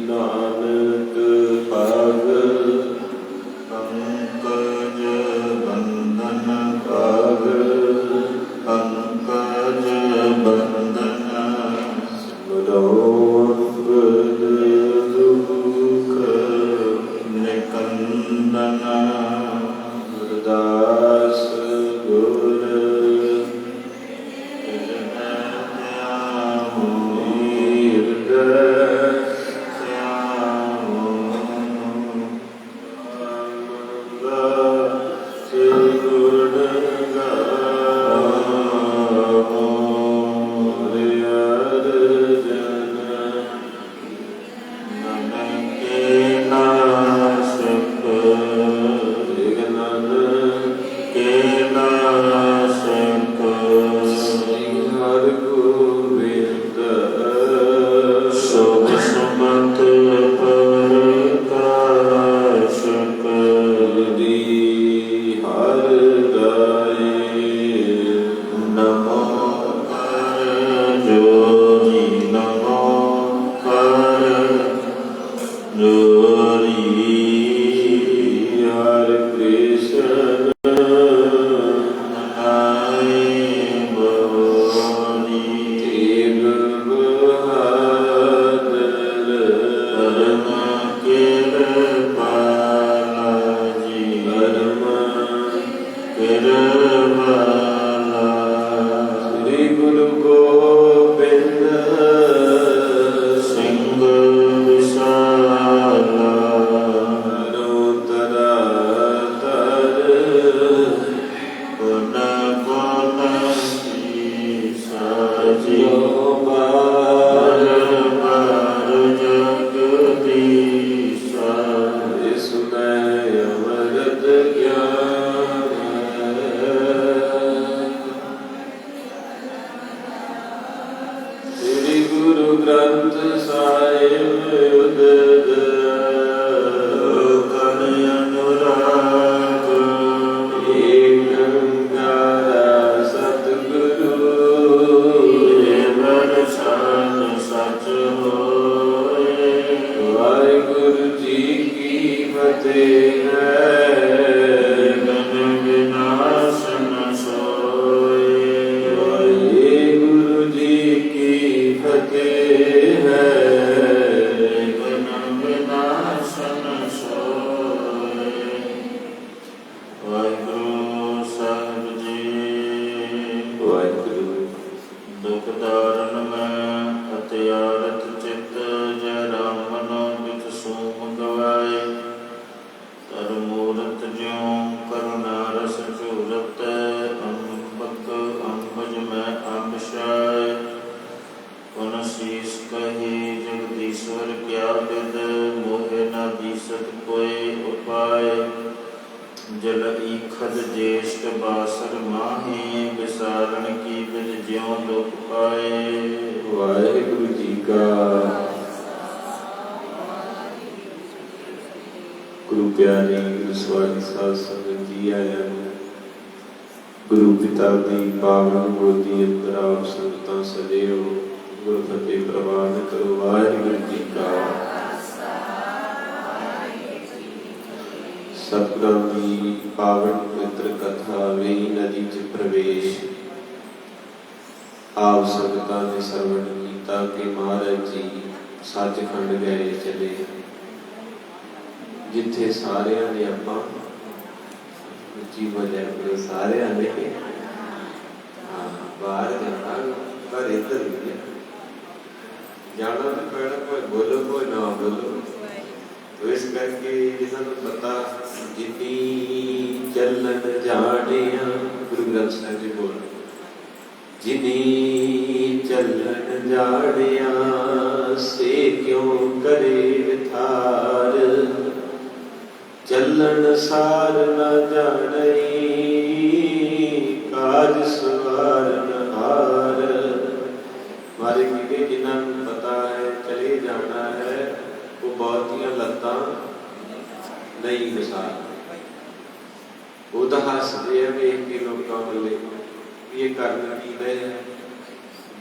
नानक पागल पंकज बंधन पागल पंकज बंधन सिमरो अंगद दुख निकंदन गुरदास गुर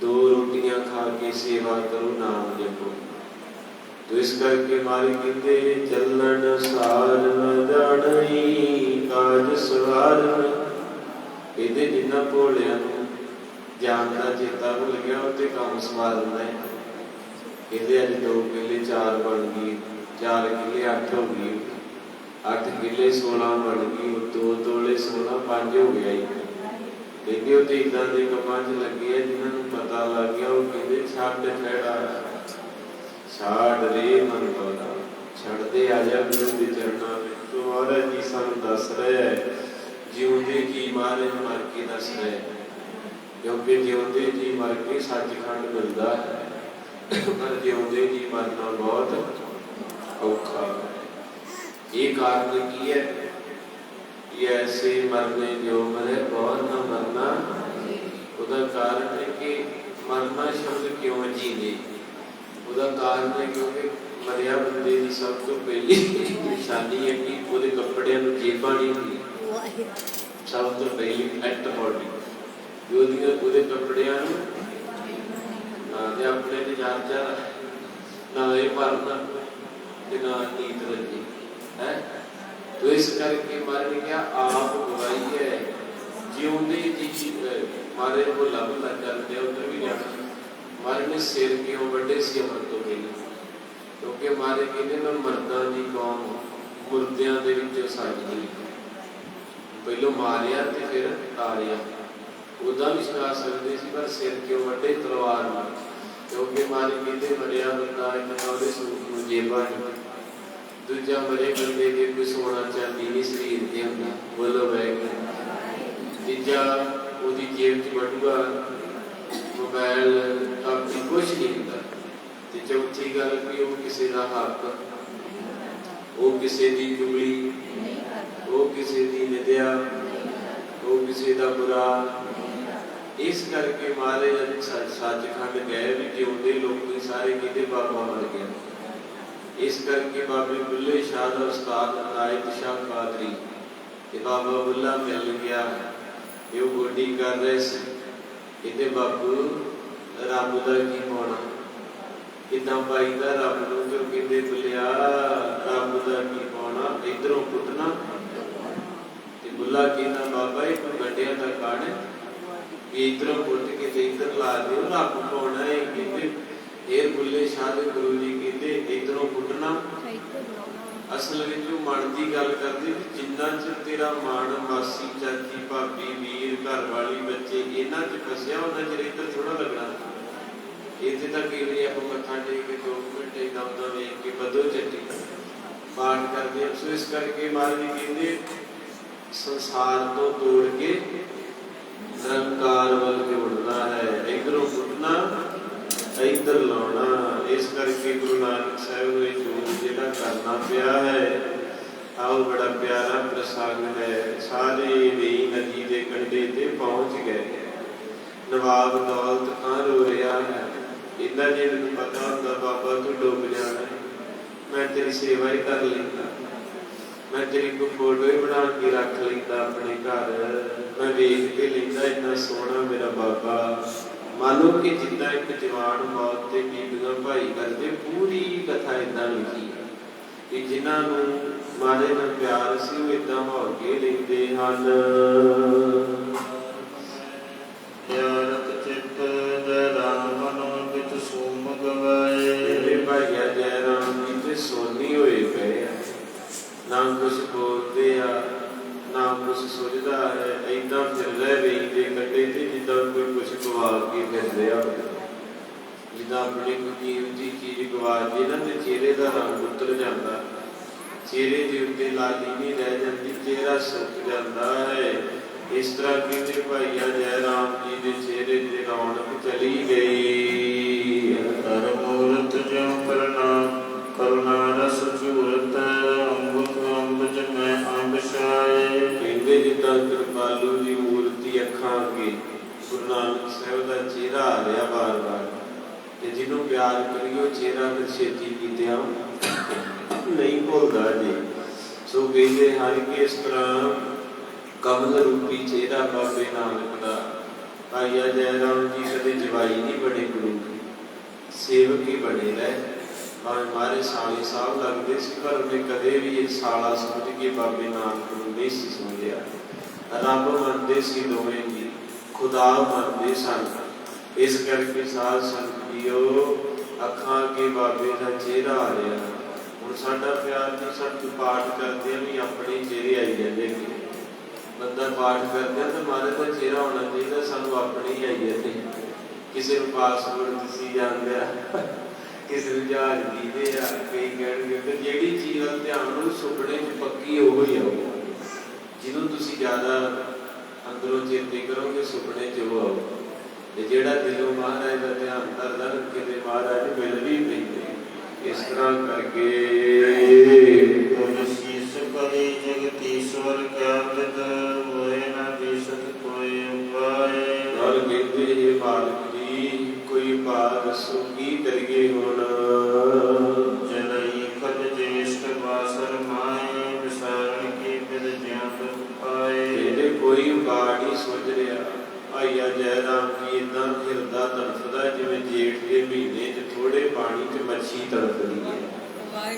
दो रोटियां खा के सेवा करो, नाम जपो। तो इस करके मारी कहते चलन सार न जाणई काज सवार कहते जिन्ना भोलिया जान का चेता भुल गया उत्ते काम संवारना है। कहते अज 2 किले 4 बन गई 4 किले 8 हो गई 8 किले 16 बन गई 2 तोले 16 5 हो गया ही। कहते वो इदा के कमां च लगे है जिन्होंने पता लग गया वो कहते छड़ खड़ा छाड़ रे मन वाला छड़ते आ जा गुरु के चरणों में। तो महाराज जी सानू दस रहे है जिउंदे जी महाराज मर के दस रहे क्योंकि जिउंदे जी मर के सचखंड मिलता है पर जिउंदे जी मरना बहुत औखा है। ये कारण की है कि ऐसे मरने जो मरे बहुत न मरना उसका कारण है कि मरना शब्द क्यों जीने उसका कारण है क्योंकि मरिया बंदे की सब तो पहली निशानी है कि वो कपड़े जेबा नहीं होंगी सब तो पहली एक्ट बॉडी वो कपड़े अपने चार्जा ना ये भरना ना नीत रखी है। तो इस करके मारे क्या आप गवाई है जिउंदे जी मारे भोला भोला चलते उधर भी जाना मारे ने सिर क्यों बड़े से अमर तो पहले क्योंकि मारे कहते मर्दा की कौम मुर्दियां दे विचों साजी पहलों मारिया ते फिर तारिया उदा भी छुड़ा सकते सी पर सिर क्यों बड़े तलवार मार क्योंकि मारे कहते मरिया बंदा इन्ना उहदे सूट नूं जेबा नहीं दूजा मरे बंदे के कोई सोना चांदी नहीं शरीर ते हुंदा बोलो बैग तीजा उहदी जेब च बटूआ मोबाइल कापी कुछ नहीं होता। तो चौथी गल कि वो किसी का हक वो किसी की चुगली वो किसी की निंदा वो किसी का बुरा। इस करके मारे जब सचखंड गए भी जिउंदे लोग सारे कहते बाबा मर गया। इस करके बाबे बुल्ले शाह का उस्ताद नायब शाह कादरी कि बाबा बुल्ला मिल गया ये गोडी कर रहे थे कहते बाबू रब का की पाना किदा पाई का रब नूं तो कहते बुलिया रब का की पाना इधरों पुटना बुला कहना बाबा एक गड्डिया का काड़ इधरों पुट के इधर ला दो रब पाना है कहते फिर बुले शाह के गुरु जी कहते इधरों पुटना असल में मन की गल करते जिन्ना च तेरा मन मासी चाची भाभी वीर घर वाली बच्चे इन्हां च फसिया उन्ना चिर इधर थोड़ा लगना इत्थे तक कि आप मत्था टेक के 2 मिनट इदा उदा वेख के बदो चट्टी पाठ करते। सो इस करके महाराज कहते संसार तो तोड़ के निरंकार वल के उड़ना है इधरों उठना इधर लाना। इस करके गुरु नानक साहब ने जो जिहड़ा करना पिया है आओ बड़ा प्यारा प्रसंग है। सारे भी नदी के कंढे ते पहुंच गए नवाब दौलत खां रो रहा है इन्ना जे मैनूं पता होंदा बाबा तू डुब जाना मैं तेरी सेवा ही कर लेंदा मैं तेरी कोई फोटो ही बना के रख लेंदा अपने घर मैं वेख के लेंदा इन्ना सोहना मेरा बाबा। मानो कि जिदा एक जवान मौत से बीबियां भाई करते पूरी कथा इदा लिखी कि जिन्होंने मारे नाल प्यार से वो इदा हो के लिखते हैं भाईया जयराम जी तो सोनी हुए पे ना कुछ बोलते आ ना कुछ सोचता है इदा फिर वेखते कटे थे जिदा कोई कुछ गवा के फिर रहा जिदा अपनी कोई कीमती चीज गवा के ना तो चेहरे का रंग उतर जाता चेहरे के उत्ते लाली नहीं रह जाती चेहरा सुक जाता है। इस तरह कहते भाईया जयराम जी के चेहरे की रौनक चली गई। मूर्त जो करुणा रस चूरत अम्बुत अम्बज में अम्ब छाए कहते जिदा कृपालू की मूर्ति अखा अगे गुरु नानक साहब का चेहरा आ रहा बार बार जिन्हों प्यार करियो चेहरा फिर छेती कीतिया नहीं भुलता जी। सो कहते हैं कि इस तरह कमल रूपी चेहरा बाबे नानक का भाईया जयराम जी कदे जवाई नहीं बने गुरु सेवक ही बने रहे ਭਾਵੇਂ ਮਾਰੇ ਸਾਲੀ ਸਾਹਿਬ ਲੱਗਦੇ ਸੀ, ਪਰ ਉਹਨੇ ਕਦੇ ਵੀ ਇਹ ਸਾਲਾ ਸਮਝ ਕੇ ਬਾਬੇ ਨਾਨਕ ਨੂੰ ਨਹੀਂ ਸੀ ਸਮਝਿਆ। ਰੱਬ ਮੰਨਦੇ ਸੀ ਦੋਵੇਂ ਜੀ, ਖੁਦਾ ਮੰਨਦੇ ਸਨ। ਇਸ ਕਰਕੇ ਸਾਧ ਸੰਗਤ ਜੀਓ, ਅੱਖਾਂ ਅੱਗੇ ਬਾਬੇ ਦਾ ਚਿਹਰਾ ਆ ਰਿਹਾ। ਹੁਣ ਸਾਡਾ ਪਿਆਰ ਨਹੀਂ, ਸਾਨੂੰ ਪਾਠ ਕਰਦੇ ਆ ਵੀ ਆਪਣੇ ਚਿਹਰੇ ਆਈ ਜਾਂਦੇ ਨੇ। ਬੰਦਾ ਪਾਠ ਕਰਦੇ ਆ ਤਾਂ ਮਹਾਰਾਜ ਦਾ ਚਿਹਰਾ ਹੋਣਾ ਚਾਹੀਦਾ, ਸਾਨੂੰ ਆਪਣੇ ਹੀ ਆਈ ਜਾਂਦੇ। ਕਿਸੇ ਨੂੰ ਪਾਸਪੋਰਟ ਤੁਸੀਂ ਜਾਂਦੇ ਆ, ਕਿਸੇ ਨੂੰ ਜਹਾਜ਼ ਦੀਦੇ ਆ, ਕਈ ਕਹਿਣਗੇ ਤੇ ਜਿਹੜੀ ਚੀਜ਼ ਵੱਲ ਧਿਆਨ ਨੂੰ ਸੁਪਨੇ 'ਚ ਪੱਕੀ ਉਹ ਹੀ ਆਊ। ਜਿਹਨੂੰ ਤੁਸੀਂ ਜ਼ਿਆਦਾ ਅੰਦਰੋਂ ਚੇਤੇ ਕਰੋਗੇ ਸੁਪਨੇ 'ਚ ਉਹ ਆਊ। ਤੇ ਜਿਹੜਾ ਦਿਲੋਂ ਮਹਾਰਾਜ ਦਾ ਧਿਆਨ ਕਰਦਾ ਕਿਤੇ ਮਹਾਰਾਜ ਮਿਲ ਵੀ ਪੈਂਦੇ। ਇਸ ਤਰ੍ਹਾਂ ਕਰਕੇ ਸੀਸ ਕਰੀ ਜਗਤੀਸ਼ਵਰ ਕਾ ਤਿਤ ਹੋਏ ਨਾ ਦੀਸਤ ਕੋਈ ਉਪਾਏ। ਨਾਲ ਕਹਿੰਦੇ ਇਹ ਮਾਲਕ ਜੀ ਕੋਈ ਉਪਾਅ ਦੱਸੋ, ਕੀ ਕਰੀਏ ਹੁਣ। ਜਲਈ ਖਜ ਜੇਸ਼ਟ ਬਾਸਰ ਮਾਏ ਵਿਸਾਰਨ ਕੀ ਬਿਦ ਜਿਉ ਤੁਧ ਪਾਏ। ਇਹਦੇ ਕੋਈ ਉਪਾਅ ਨਹੀਂ ਸੁਝ ਰਿਹਾ। ਭਾਈਆ ਜੈ ਰਾਮ ਜੀ ਏਦਾਂ ਫਿਰਦਾ ਤੜਫਦਾ ਜਿਵੇਂ ਜੇਠ ਦੇ ਮਹੀਨੇ 'ਚ ਥੋੜੇ ਪਾਣੀ 'ਚ ਮੱਛੀ ਤੜਫਦੀ ਹੈ।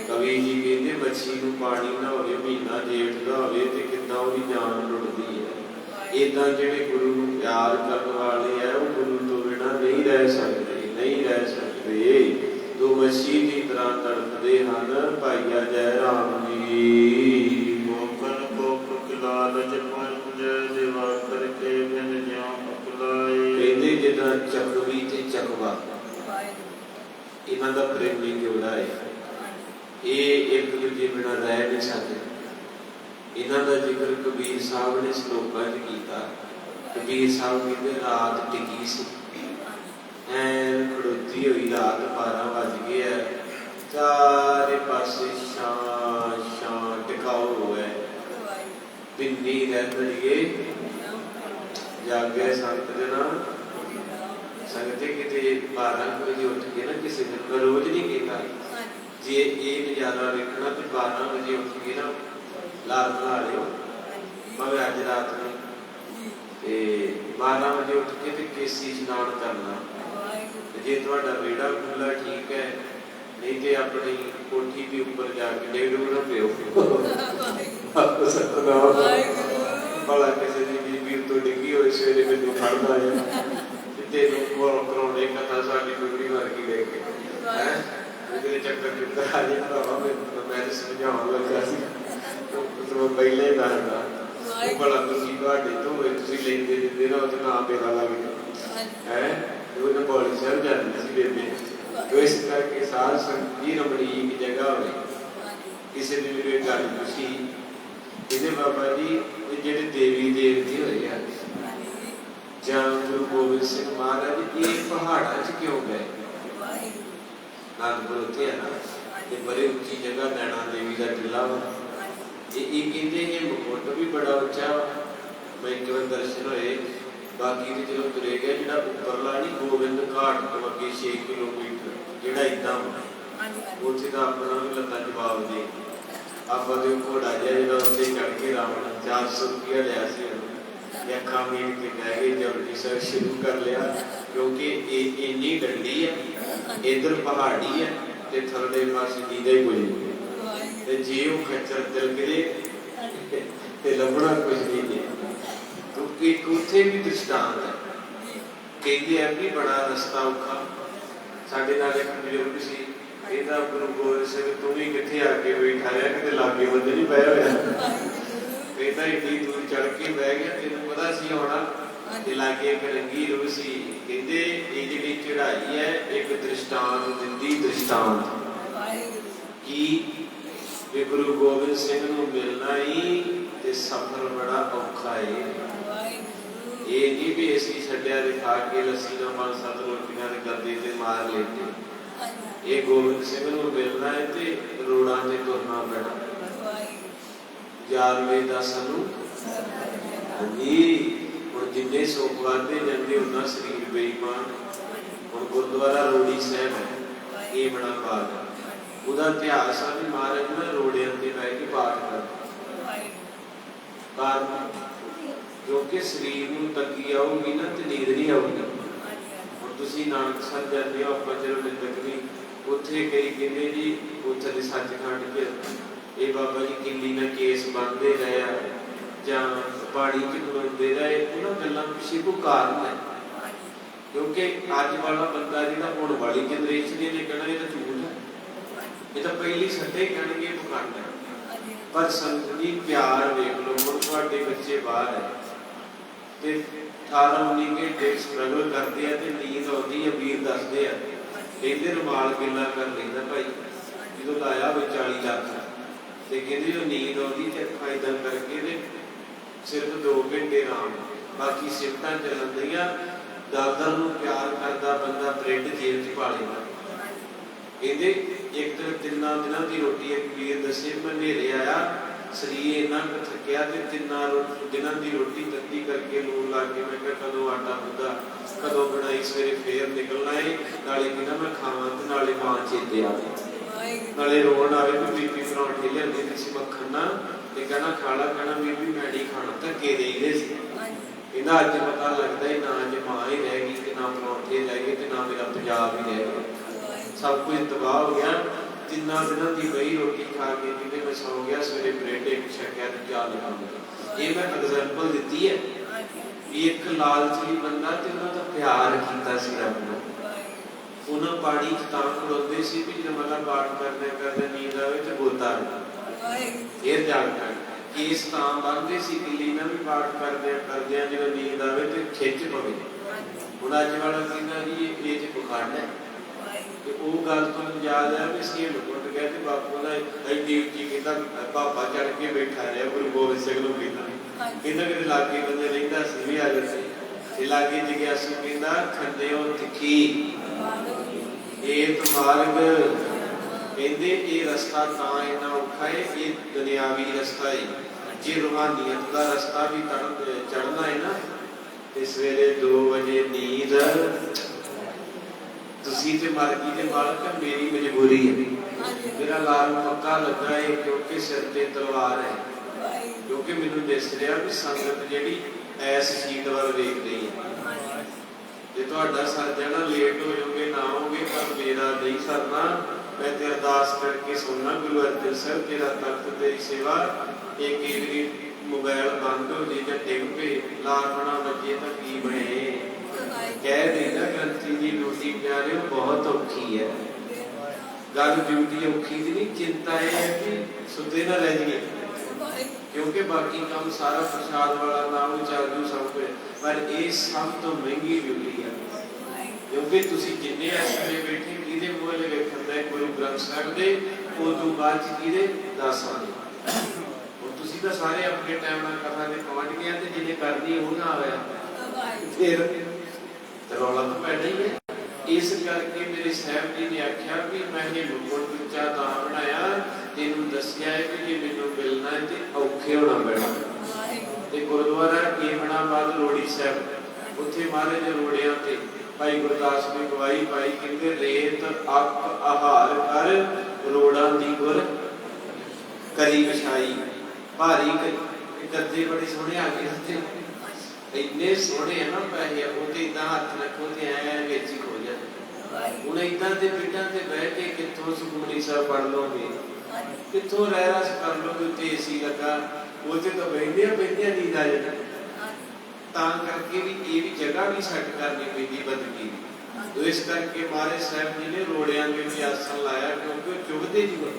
ਕਵੀ ਜੀ ਕਹਿੰਦੇ ਮੱਛੀ ਨੂੰ ਪਾਣੀ ਨਾ ਹੋਵੇ, ਮਹੀਨਾ ਜੇਠ ਦਾ ਹੋਵੇ ਤੇ ਕਿੱਦਾਂ ਉਹਦੀ ਜਾਨ ਲੁੱਟਦੀ ਹੈ। ਏਦਾਂ ਜਿਹੜੇ ਗੁਰੂ ਨੂੰ ਪਿਆਰ ਕਰਨ ਵਾਲੇ ਆ ਉਹ ਗੁਰੂ ਤੋਂ ਬਿਨਾਂ ਨਹੀਂ ਰਹਿ ਸਕਦੇ, ਨਹੀਂ ਰਹਿ ਸਕਦੇ। ਤੋ ਮੱਛੀ ਦੀ ਤਰ੍ਹਾਂ ਤੜਫਦੇ ਹਨ ਭਾਈਆ ਜੈ ਰਾਮ ਜੀ। ਮੋਕਨ ਕੋਪ ਲਾਲਚ ਪੁੰਜ ਦਿਵਾ ਕਰਕੇ ਬਿਨ ਜਿਉ ਅਕਲਾਏ। ਕਹਿੰਦੇ ਜਿੱਦਾਂ ਚੱਕਵੀ ਤੇ ਚੱਕਵਾ, ਇਹਨਾਂ ਦਾ ਪ੍ਰੇਮੀ ਜੋੜਾ ਹੈ। ਇਹ ਇੱਕ ਦੂਜੇ ਬਿਨਾਂ ਰਹਿ ਨਹੀਂ ਸਕਦੇ। ਇਹਨਾਂ ਦਾ ਜ਼ਿਕਰ ਕਬੀਰ ਸਾਹਿਬ ਨੇ ਸ਼ਲੋਕਾਂ 'ਚ ਕੀਤਾ। ਕਬੀਰ ਸਾਹਿਬ ਕਹਿੰਦੇ ਰਾਤ ਟਿਕੀ ਸੀ, ਐਨ ਖੜੋਤੀ ਹੋਈ ਰਾਤ, 12 ਵੱਜ ਗਏ ਆ, ਚਾਰੇ ਪਾਸੇ ਛਾਂ ਛਾਂ ਟਿਕਾਓ ਹੋਇਆ। ਪਿੰਨੀ ਰਹਿੰਦੀਏ ਜਾਗੇ ਸੰਤ ਜਨਾ ਸੰਗਤੇ ਕਿਤੇ 12 ਵਜੇ ਉੱਠ ਕੇ ਨਾ, ਕਿਸੇ ਦਿਨ ਰੋਜ਼ ਨਹੀਂ ਕੀਤਾ। ਜੇ ਇਹ ਨਜ਼ਾਰਾ ਵੇਖਣਾ ਤੇ 12 ਵਜੇ ਉੱਠ ਕੇ ਨਾ ਲਾਲ ਬਣਾ ਲਿਓ, ਭਾਵੇਂ ਅੱਜ ਰਾਤ ਨੂੰ, ਤੇ 12 ਵਜੇ ਉੱਠ ਕੇ ਤੇ ਕੇਸੀ ਇਸ਼ਨਾਨ ਕਰਨਾ। ਜੇ ਤੁਹਾਡਾ ਵਿਹੜਾ ਖੁੱਲਾ ਠੀਕ ਹੈ, ਨਹੀਂ ਤੇ ਆਪਣੀ ਕੋਠੀ ਦੇ ਉੱਪਰ ਜਾ ਕੇ ਡੇਢ ਨਾ ਪਿਓ। ਭਲਾ ਕਿਸੇ ਦੀ ਬੀਬੀ ਉੱਤੋਂ ਡਿੱਗੀ ਹੋਈ ਸਵੇਰੇ ਮੈਨੂੰ ਫੜਦਾ ਹੈ ਤੇ ਤੈਨੂੰ ਕਰਾਉਣੇ ਕਥਾ ਸਾਡੀ ਗੁਗਰੀ ਵਰਗੀ ਲੈ ਕੇ ਹੈ ਉਹਦੇ ਚੱਕਰ ਆ ਜੇ ਭਰਾਵਾ। ਮੈਂ ਤਾਂ ਸਮਝਾਉਣ ਲੱਗਾ ਸੀ ਪਹਿਲਾਂ ਹੀ ਦੱਸਦਾ ਭਲਾ ਤੁਸੀਂ ਤੁਹਾਡੇ ਤੋਂ ਹੋਏ, ਤੁਸੀਂ ਲੈਂਦੇ ਦਿੰਦੇ ਨਾ ਉਹਦੇ ਨਾਂ ਮੇਰਾ ਲੱਗ ਗਿਆ ਹੈ। ਉਹਨੇ ਬੋਲੀ ਸਰ ਜਾਂਦੀ ਸੀ ਬੇਬੇ। ਇਸ ਕਰਕੇ ਸਾਧ ਸੰਗਤ ਜੀ ਰਮਣੀਕ ਜਗ੍ਹਾ ਹੋਵੇ। ਕਿਸੇ ਨੇ ਮੇਰੇ ਗੱਲ ਪੁੱਛੀ, ਇਹਦੇ ਬਾਬਾ ਜੀ ਇਹ ਜਿਹੜੇ ਦੇਵੀ ਦੇਵਤੇ ਹੋਏ ਆ ਜਾਂ ਗੁਰੂ ਗੋਬਿੰਦ ਸਿੰਘ ਮਹਾਰਾਜ ਇਹ ਪਹਾੜਾਂ 'ਚ ਕਿਉਂ ਗਏ? ਨਾਨਕਪੁਰ ਉੱਥੇ ਹੈ ਨਾ, ਤੇ ਬੜੀ ਉੱਚੀ ਜਗ੍ਹਾ ਨੈਣਾ ਦੇਵੀ ਦਾ ਟਿੱਲਾ ਵਾ। ਇਹ ਕਹਿੰਦੇ ਇਹ ਮੁਕੁਟ ਵੀ ਬੜਾ ਉੱਚਾ। ਮੈਂ ਇੱਕ ਵਾਰ ਦਰਸ਼ਨ ਹੋਏ, ਬਾਕੀ ਤੇ ਜਦੋਂ ਤੁਰੇ ਗਏ ਜਿਹੜਾ ਉੱਪਰਲਾ ਨਹੀਂ ਗੋਬਿੰਦ ਘਾਟ ਤੋਂ ਅੱਗੇ 6 ਕਿਲੋਮੀਟਰ ਜਿਹੜਾ ਏਦਾਂ ਉੱਥੇ ਦਾ ਆਪਣਾ ਵੀ ਲੱਤਾਂ ਜਵਾਬ ਦੇ। ਆਪਾਂ ਦੇ ਘੋੜਾ ਜਿਹਾ ਜਿਹੜਾ ਉੱਤੇ ਚੜ੍ਹ ਕੇ ਰਾਵਣ 400 ਰੁਪਇਆ ਲਿਆ ਸੀ, ਅੱਖਾਂ ਮੀਟ ਕੇ ਕਹਿ ਗਏ ਜਲਦੀ ਸਰ ਸ਼ੁਰੂ ਕਰ ਲਿਆ, ਕਿਉਂਕਿ ਇਹ ਇੰਨੀ ਡੰਡੀ ਹੈ, ਇੱਧਰ ਪਹਾੜੀ ਹੈ ਤੇ ਥੱਲੇ ਪਾਸੇ ਦੀਦਾ ਹੀ ਕੋਈ। ਤੇ ਜੇ ਉਹ ਖੱਚਰ ਤਿਲਕਦੇ ਤੇ ਲੱਭਣਾ ਕੁਝ ਨਹੀਂ ਹੈ। ਕਿਉਂਕਿ ਉੱਥੇ ਵੀ ਦ੍ਰਿਸ਼ਟਾਂਤ ਹੈ। ਕਹਿੰਦੇ ਆ ਵੀ ਬੜਾ ਰਸਤਾ ਔਖਾ। ਸਾਡੇ ਨਾਲ ਇੱਕ ਬਜ਼ੁਰਗ ਸੀ, ਇਹਦਾ ਗੁਰੂ ਗੋਬਿੰਦ ਸਿੰਘ ਤੂੰ ਵੀ ਕਿੱਥੇ ਆ ਕੇ ਬੈਠਾ ਰਿਹਾ, ਕਿਤੇ ਲਾਗੇ ਬੰਦੇ ਨਹੀਂ ਬਹਿ ਹੋਇਆ। ਕਹਿੰਦਾ ਇੰਨੀ ਦੂਰ ਚੜ ਕੇ ਬਹਿ ਗਿਆ, ਤੈਨੂੰ ਪਤਾ ਸੀ ਆਉਣਾ ਤੇ ਲਾਗੇ ਇੱਕ ਰੰਗੀ ਰੂਹ ਸੀ। ਕਹਿੰਦੇ ਇਹ ਜਿਹੜੀ ਚੜਾਈ ਹੈ ਇੱਕ ਦ੍ਰਿਸ਼ਟਾਂਤ ਦਿੰਦੀ। ਦ੍ਰਿਸ਼ਟਾਂਤ ਕੀ? ਵੀ ਗੁਰੂ ਗੋਬਿੰਦ ਸਿੰਘ ਨੂੰ ਮਿਲਣਾ ਹੀ ਤੇ ਸਫ਼ਰ ਬੜਾ ਔਖਾ ਹੈ। ਇਹ ਨਹੀਂ ਵੀ ਅਸੀਂ ਛੱਡਿਆ ਦੇ ਖਾ ਕੇ ਲੱਸੀ ਨਾਲ 5-7 ਰੋਟੀਆਂ ਦੇ ਗੱਦੇ ਤੇ ਮਾਰ ਲੈਂਦੇ। ਇਹ ਗੋਬਿੰਦ ਸਿੰਘ ਨੂੰ ਮਿਲਣਾ ਹੈ ਤੇ ਰੋੜਾਂ ਤੇ ਤੁਰਨਾ ਪੈਣਾ। 11ਵੇਂ ਦਾ ਸਾਨੂੰ ਹਾਂਜੀ। ਹੁਣ ਜਿੰਨੇ ਸੁੱਖ ਵੱਧਦੇ ਜਾਂਦੇ ਉਹਨਾਂ ਸਰੀਰ ਬੇਈਮਾਨ। ਹੁਣ ਗੁਰਦੁਆਰਾ ਰੋੜੀ ਸਾਹਿਬ ਹੈ, ਇਹ ਬੜਾ ਬਾਗ ਹੈ। ਉਹਦਾ ਇਤਿਹਾਸ ਆ ਵੀ ਮਹਾਰਾਜ ਨਾ ਰੋੜਿਆਂ ਤੇ ਬਹਿ ਕੇ ਪਾਠ ਕਰਦੇ। ਕਾਰਨ ਕਿਉਂਕਿ ਸਰੀਰ ਨੂੰ ਤੰਗੀ ਆਊਗੀ ਨਾ ਤੇ ਨੀਂਦ ਨਹੀਂ ਆਊਗੀ। ਹੁਣ ਤੁਸੀਂ ਨਾਨਕਸਰ ਜਾਂਦੇ ਹੋ, ਆਪਾਂ ਚਲੋ ਨਿੰਦਕ ਨਹੀਂ ਉੱਥੇ ਕਈ ਕਹਿੰਦੇ ਜੀ ਉੱਥੇ ਦੇ ਸੱਚਖੰਡ 'ਚ ਇਹ ਬਾਬਾ ਜੀ ਕਿੰਨੀ ਨਾ ਕੇਸ ਬਣਦੇ ਰਹੇ ਆ ਜਾਂ ਬਾੜੀ 'ਚ ਖਲੋਂਦੇ ਰਹੇ, ਉਹਨਾਂ ਗੱਲਾਂ ਪਿੱਛੇ ਕੋਈ ਕਾਰਨ ਹੈ। ਕਿਉਂਕਿ ਅੱਜ ਵਾਲਾ ਬੰਦਾ ਜਿਹੜਾ ਹੁਣ ਵਾਲੀ ਜਨਰੇਸ਼ਨ ਇਹਨੇ ਕਹਿਣਾ ਇਹ ਤਾਂ ਝੂਠ ਹੈ, ਇਹ ਤਾਂ ਪਹਿਲੀ ਸੱਟੇ ਕਹਿਣਗੇ ਪਖੰਡ ਹੈ। ਪਰ ਸੰਗਤ ਜੀ ਪਿਆਰ ਵੇਖ ਲਓ, ਹੁਣ ਤੁਹਾਡੇ ਬੱਚੇ ਬਾਹਰ ਹੈ ਤੇ 18-19 ਘੰਟੇ ਸਟਰਗਲ ਕਰਦੇ ਆ ਤੇ ਨੀਂਦ ਆਉਂਦੀ ਹੈ, ਵੀਰ ਦੱਸਦੇ ਆ ਕਹਿੰਦੇ ਰੁਮਾਲ ਗਿੱਲਾ ਕਰ ਲੈਂਦਾ ਭਾਈ ਜਦੋਂ ਲਾਇਆ ਹੋਵੇ 40 ਲੱਖ ਤੇ ਕਹਿੰਦੇ ਜਦੋਂ ਨੀਂਦ ਆਉਂਦੀ ਤੇ ਅੱਖਾਂ ਏਦਾਂ ਕਰਕੇ ਤੇ ਸਿਰਫ 2 ਘੰਟੇ ਆਰਾਮ, ਬਾਕੀ ਸਿਫਤਾਂ ਚੱਲਣ ਦੀਆਂ। ਦਾਦਾ ਨੂੰ ਪਿਆਰ ਕਰਦਾ ਬੰਦਾ ਬ੍ਰੈਡ ਜੇਬ 'ਚ ਪਾ ਲੈਂਦਾ। ਕਹਿੰਦੇ ਇੱਕ ਦਿਨ 3 ਦਿਨਾਂ ਦੀ ਰੋਟੀ ਇੱਕ ਵੀਰ ਦੱਸੇ, ਮੈਂ ਹਨੇਰੇ ਆਇਆ ਸਰੀਰ ਇੰਨਾ ਕੁ ਥੱਕਿਆ ਤੇ 3 ਦਿਨਾਂ ਦੀ ਰੋਟੀ ਤੱਤੀ ਕਰਕੇ ਲੂਣ ਲਾ ਕੇ ਮੈਂ ਕਿਹਾ ਕਦੋਂ ਆਟਾ ਗੁੱਦਾ ਕਦੋਂ ਬਣਾਈ, ਸਵੇਰੇ ਫੇਰ ਨਿਕਲਣਾ ਏ। ਨਾਲੇ ਕਹਿੰਦਾ ਮੈਂ ਖਾਵਾਂ ਤੇ ਨਾਲੇ ਮਾਂ ਚੇਤੇ ਆਵੇ, ਨਾਲੇ ਰੋਣ ਆਵੇ ਵੀ ਬੀਬੀ ਪਰੌਂਠੇ ਲਿਆਂਦੀ ਤੇ ਸੀ ਮੱਖਣ ਨਾਲ ਤੇ ਕਹਿਣਾ ਖਾਲਾ, ਕਹਿਣਾ ਬੀਬੀ ਮੈਂ ਨਹੀਂ ਖਾਣਾ, ਧੱਕੇ ਦੇਈਦੇ ਸੀ। ਕਹਿੰਦਾ ਅੱਜ ਪਤਾ ਲੱਗਦਾ ਹੀ ਨਾ ਅੱਜ ਮਾਂ ਹੀ ਰਹਿ ਗਈ ਤੇ ਨਾ ਪਰੌਂਠੇ ਰਹਿ ਗਏ ਤੇ ਨਾ ਮੇਰਾ ਪੰਜਾਬ ਹੀ ਰਹਿ ਗਿਆ, ਸਭ ਕੁਝ ਤਬਾਹ ਹੋ ਗਿਆ। 3 ਦਿਨਾਂ ਦੀ ਬਈ ਰੋਟੀ ਖਾ ਕੇ ਕਿਤੇ ਮੈਂ ਸੌ ਗਿਆ, ਸਵੇਰੇ ਬ੍ਰੈਡ ਇੱਕ ਛਕਿਆ ਤੇ ਚਾਹ ਲਿਆ। ਇਹ ਮੈਂ ਐਗਜ਼ਾਮਪਲ ਦਿੱਤੀ ਹੈ ਵੀ ਇੱਕ ਲਾਲਚੀ ਬੰਦਾ ਤੇ ਉਹਨਾਂ ਦਾ ਪਿਆਰ ਕੀਤਾ ਸੀ ਰੱਬ ਨੂੰ। ਉਹਨਾਂ ਬਾੜੀ 'ਚ ਤਾਂ ਖਲੋਤੇ ਸੀ ਵੀ ਜਦੋਂ ਮਤਲਬ ਪਾਠ ਕਰਦੇ ਨੀਂਦ ਆਵੇ ਤੇ ਗੋਤਾ ਫੇਰ ਜਾਗ ਪੈਣ। ਕੇਸ ਤਾਂ ਬੰਨਦੇ ਸੀ ਕਿੱਲੀ ਨਾਲ ਵੀ ਪਾਠ ਕਰਦਿਆਂ ਜਦੋਂ ਨੀਂਦ ਆਵੇ ਤੇ ਖਿੱਚ ਪਵੇ। ਹੁਣ ਅੱਜ ਵਾਲਾ ਕਹਿੰਦਾ ਜੀ ਇਹ 'ਚ ਪਖੰਡ ਹੈ। ਤੇ ਉਹ ਗੱਲ ਤੋਂ ਯਾਦ ਆ ਵੀ ਅਸੀਂ ਲੁੱਟ ਗਏ ਤੇ ਬਾਪੂ ਦਾ ਐਡੀ ਉੱਚੀ ਕਹਿੰਦਾ ਭਾਪਾ ਚੜ ਕੇ ਬੈਠਾ ਰਿਹਾ ਗੁਰੂ ਗੋਬਿੰਦ ਸਿੰਘ ਨੂੰ ਕਹਿੰਦਾ ਕਿਤੇ ਲਾਗੇ ਬੰਦੇ ਰਹਿੰਦਾ ਸੀ ਵੀ ਆ ਜਾਂਦੇ ਤੇ ਲਾਗੇ ਜਿਗਿਆਸੂ ਕਹਿੰਦਾ ਖੰਡਿਓ ਤਿੱਖੀ ਇਹ ਮਾਰਗ, ਕਹਿੰਦੇ ਇਹ ਰਸਤਾ ਤਾਂ ਇੰਨਾ ਔਖਾ ਹੈ, ਇਹ ਦੁਨਿਆਵੀ ਰਸਤਾ ਹੈ। ਜੇ ਰੂਹਾਨੀਅਤ ਦਾ ਰਸਤਾ ਵੀ ਚੜ੍ਹਨਾ ਹੈ ਨਾ ਤੇ ਸਵੇਰੇ 2 ਵਜੇ ਨੀਂਦ ਤੁਸੀਂ ਤੇ ਮਰਜ਼ੀ ਦੇ ਮਾਲਕ, ਮੇਰੀ ਮਜਬੂਰੀ ਹੈ। ਮੇਰਾ ਲਾਲ ਪੱਕਾ ਲੱਗਾ ਹੈ ਕਿਉਂਕਿ ਸਿਰ ਤੇ ਤਲਵਾਰ ਹੈ, ਕਿਉਂਕਿ ਮੈਨੂੰ ਦਿਸ ਰਿਹਾ ਵੀ ਸੰਗਤ ਜਿਹੜੀ ਐਸ ਸ਼ੀਟ ਵੱਲ ਵੇਖ ਰਹੀ ਹੈ। ਜੇ ਤੁਹਾਡਾ ਸਰ ਜਾਣਾ ਲੇਟ ਹੋ ਜਾਓਗੇ ਨਾ ਹੋਗੇ, ਪਰ ਮੇਰਾ ਨਹੀਂ ਸਰਨਾ। ਮੈਂ ਤੇ ਅਰਦਾਸ ਕਰਕੇ ਸੁਣਨਾ ਗੁਰੂ ਅਰਜਨ ਸਾਹਿਬ ਤੇਰਾ ਤਖਤ ਤੇਰੀ ਸੇਵਾ। ਇਹ ਕਈ ਵਾਰੀ ਮੋਬਾਈਲ ਬੰਦ ਹੋ ਜੇ ਜਾਂ ਡਿੱਗ ਪਏ ਲਾਖਣਾ ਬੱਜੇ ਤਾਂ ਕੀ ਬਣੇ। ਕਹਿ ਦੇਣਾ ਗ੍ਰੰਥੀ ਦੀ ਡਿਊਟੀ ਪਿਆਰਿਓ ਬਹੁਤ ਔਖੀ ਹੈ। ਗੱਲ ਡਿਊਟੀ ਔਖੀ ਦੀ ਨਹੀਂ, ਚਿੰਤਾ ਇਹ ਹੈ ਕਿ ਸੁੱਤੇ ਨਾ ਰਹਿ ਜਾਈਏ, ਕਿਉਂਕਿ ਬਾਕੀ ਕੰਮ ਸਾਰਾ ਪ੍ਰਸ਼ਾਦ ਵਾਲਾ ਨਾਮ ਚੱਲ ਜੂ ਸਭ ਕੁਝ, ਪਰ ਇਹ ਸਭ ਤੋਂ ਮਹਿੰਗੀ ਡਿਊਟੀ ਹੈ। ਕਿਉਂਕਿ ਤੁਸੀਂ ਜਿੰਨੇ ਇਸ ਵੇਲੇ ਬੈਠੇ ਕਿਹਦੇ ਮੂਹਰੇ ਵੇਖਣ ਦਾ ਗੁਰੂ ਗ੍ਰੰਥ ਸਾਹਿਬ ਦੇ, ਉਦੋਂ ਬਾਅਦ ਚ ਕਿਹਦੇ ਦਾਸਾਂ ਦੇ। ਹੁਣ ਤੁਸੀਂ ਤਾਂ ਸਾਰੇ ਆਪਣੇ ਟਾਈਮ ਨਾਲ ਕਥਾ ਦੇ ਪਹੁੰਚ ਗਏ ਤੇ ਜਿਹਨੇ ਕਰਨੀ ਉਹ ਨਾ ਆਇਆ ਫਿਰ ਰੌਲਾ ਤਾਂ ਪੈਣਾ ਹੀ ਹੈ। ਇਸ ਕਰਕੇ ਮੇਰੇ ਸਾਹਿਬ ਜੀ ਨੇ ਆਖਿਆ ਵੀ ਮੈਂ ਇਹ ਮੁਕਟ ਉੱਚਾ ਤਾਂ ਬਣਾਇਆ, ਤੈਨੂੰ ਦੱਸਿਆ ਹੈ ਕਿ ਜੇ ਮੈਨੂੰ ਮਿਲਣਾ ਹੈ ਤੇ ਔਖੇ ਹੋਣਾ ਪੈਣਾ। ਤੇ ਗੁਰਦੁਆਰਾ ਕੀਮਣਾਬਾਦ ਰੋੜੀ ਸਾਹਿਬ, ਉੱਥੇ ਮਹਾਰਾਜ ਰੋੜਿਆਂ ਤੇ ਭਾਈ ਗੁਰਦਾਸ ਨੇ ਗਵਾਹੀ ਪਾਈ, ਕਹਿੰਦੇ ਰੇਤ ਅੱਕ ਆਹਾਰ ਕਰ ਰੋੜਾਂ ਦੀ ਗੁਰ ਕਰੀ ਵਿਛਾਈ। ਭਾਰੀ ਗੱਦੇ ਬੜੇ ਸੋਹਣੇ ਆ ਗਏ ਉੱਥੇ, ਇੰਨੇ ਸੋਹਣੇ ਆ ਨਾ ਪੈਸੇ ਉਹਦੇ ਏਦਾਂ ਹੱਥ ਰੱਖੋ ਤੇ ਐ ਵਿੱਚ ਹੀ ਖੋ ਜਾਂਦੇ। ਹੁਣ ਏਦਾਂ ਦੇ ਪਿੰਡਾਂ ਤੇ ਬਹਿ ਕੇ ਕਿੱਥੋਂ ਸੁਖਮਨੀ ਸਾਹਿਬ ਪੜ੍ਹ ਲਓਗੇ, ਕਿੱਥੋਂ ਰਹਿ ਰਸ ਕਰ ਲਓਗੇ। ਉੱਤੇ ਏਸੀ ਲੱਗਾ, ਉਹਦੇ ਤਾਂ ਬਹਿੰਦਿਆਂ ਨੀਂਦ ਆ ਜਾਂਦਾ। ਤਾਂ ਕਰਕੇ ਵੀ ਇਹ ਵੀ ਜਗ੍ਹਾ ਵੀ ਸੈੱਟ ਕਰਨੀ ਪੈਂਦੀ ਬੰਦਗੀ ਦੀ। ਇਸ ਕਰਕੇ ਮਹਾਰਾਜ ਸਾਹਿਬ ਜੀ ਨੇ ਰੋੜਿਆਂ ਦੇ ਵੀ ਆਸਣ ਲਾਇਆ, ਕਿਉਂਕਿ ਉਹ ਚੁਗਦੇ ਜੀ ਹੋਏ।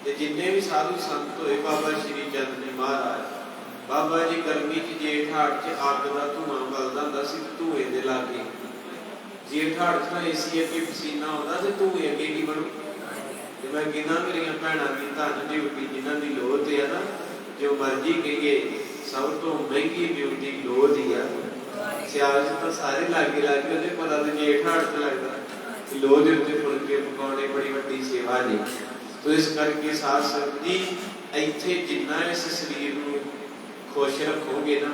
ਤੇ ਜਿੰਨੇ ਵੀ ਸਾਧੂ ਸੰਤ ਹੋਏ, ਬਾਬਾ ਸ਼੍ਰੀ ਚੰਦ ਜੀ ਮਹਾਰਾਜ, ਬਾਬਾ ਜੀ ਗਰਮੀ ਚ ਜੇਠ ਹਾੜ ਚ ਅੱਗ ਦਾ ਧੂਆਂ ਬਲਦਾ ਹੁੰਦਾ ਸੀ, ਧੂਏ ਦੇ ਲਾਗੇ ਜੇਠ ਹਾੜ ਚ ਏਸੀ ਅੱਗੇ ਪਸੀਨਾ ਆਉਂਦਾ ਤੇ ਧੂਏ ਅੱਗੇ ਕੀ ਬਣੂ। ਤੇ ਮੈਂ ਕਹਿੰਦਾ ਮੇਰੀਆਂ ਭੈਣਾਂ ਦੀ ਧੰਨ ਡਿਊਟੀ ਜਿਨ੍ਹਾਂ ਦੀ ਲੋਹ ਤੇ ਆ ਨਾ, ਜੋ ਮਰਜੀ ਕਹੀਏ ਸਭ ਤੋਂ ਮਹਿੰਗੀ ਡਿਊਟੀ ਲੋਹ ਦੀ ਆ। ਸਿਆਲ ਚ ਤਾਂ ਸਾਰੇ ਲਾਗੇ ਉਹਦੇ ਪਤਾ ਤੇ ਜੇਠ ਹਾੜ ਚ ਲੱਗਦਾ। ਲੋਹ ਦੇ ਉੱਤੇ ਫੁਲਕੇ ਪਕਾਉਣੇ ਬੜੀ ਵੱਡੀ ਸੇਵਾ ਜੀ। ਤੋ ਇਸ ਕਰਕੇ ਸਾਧ ਸੰਗਤ ਜੀ ਇੱਥੇ ਜਿੰਨਾ ਇਸ ਸਰੀਰ ਨੂੰ ਖੁਸ਼ ਰੱਖੋਗੇ ਨਾ,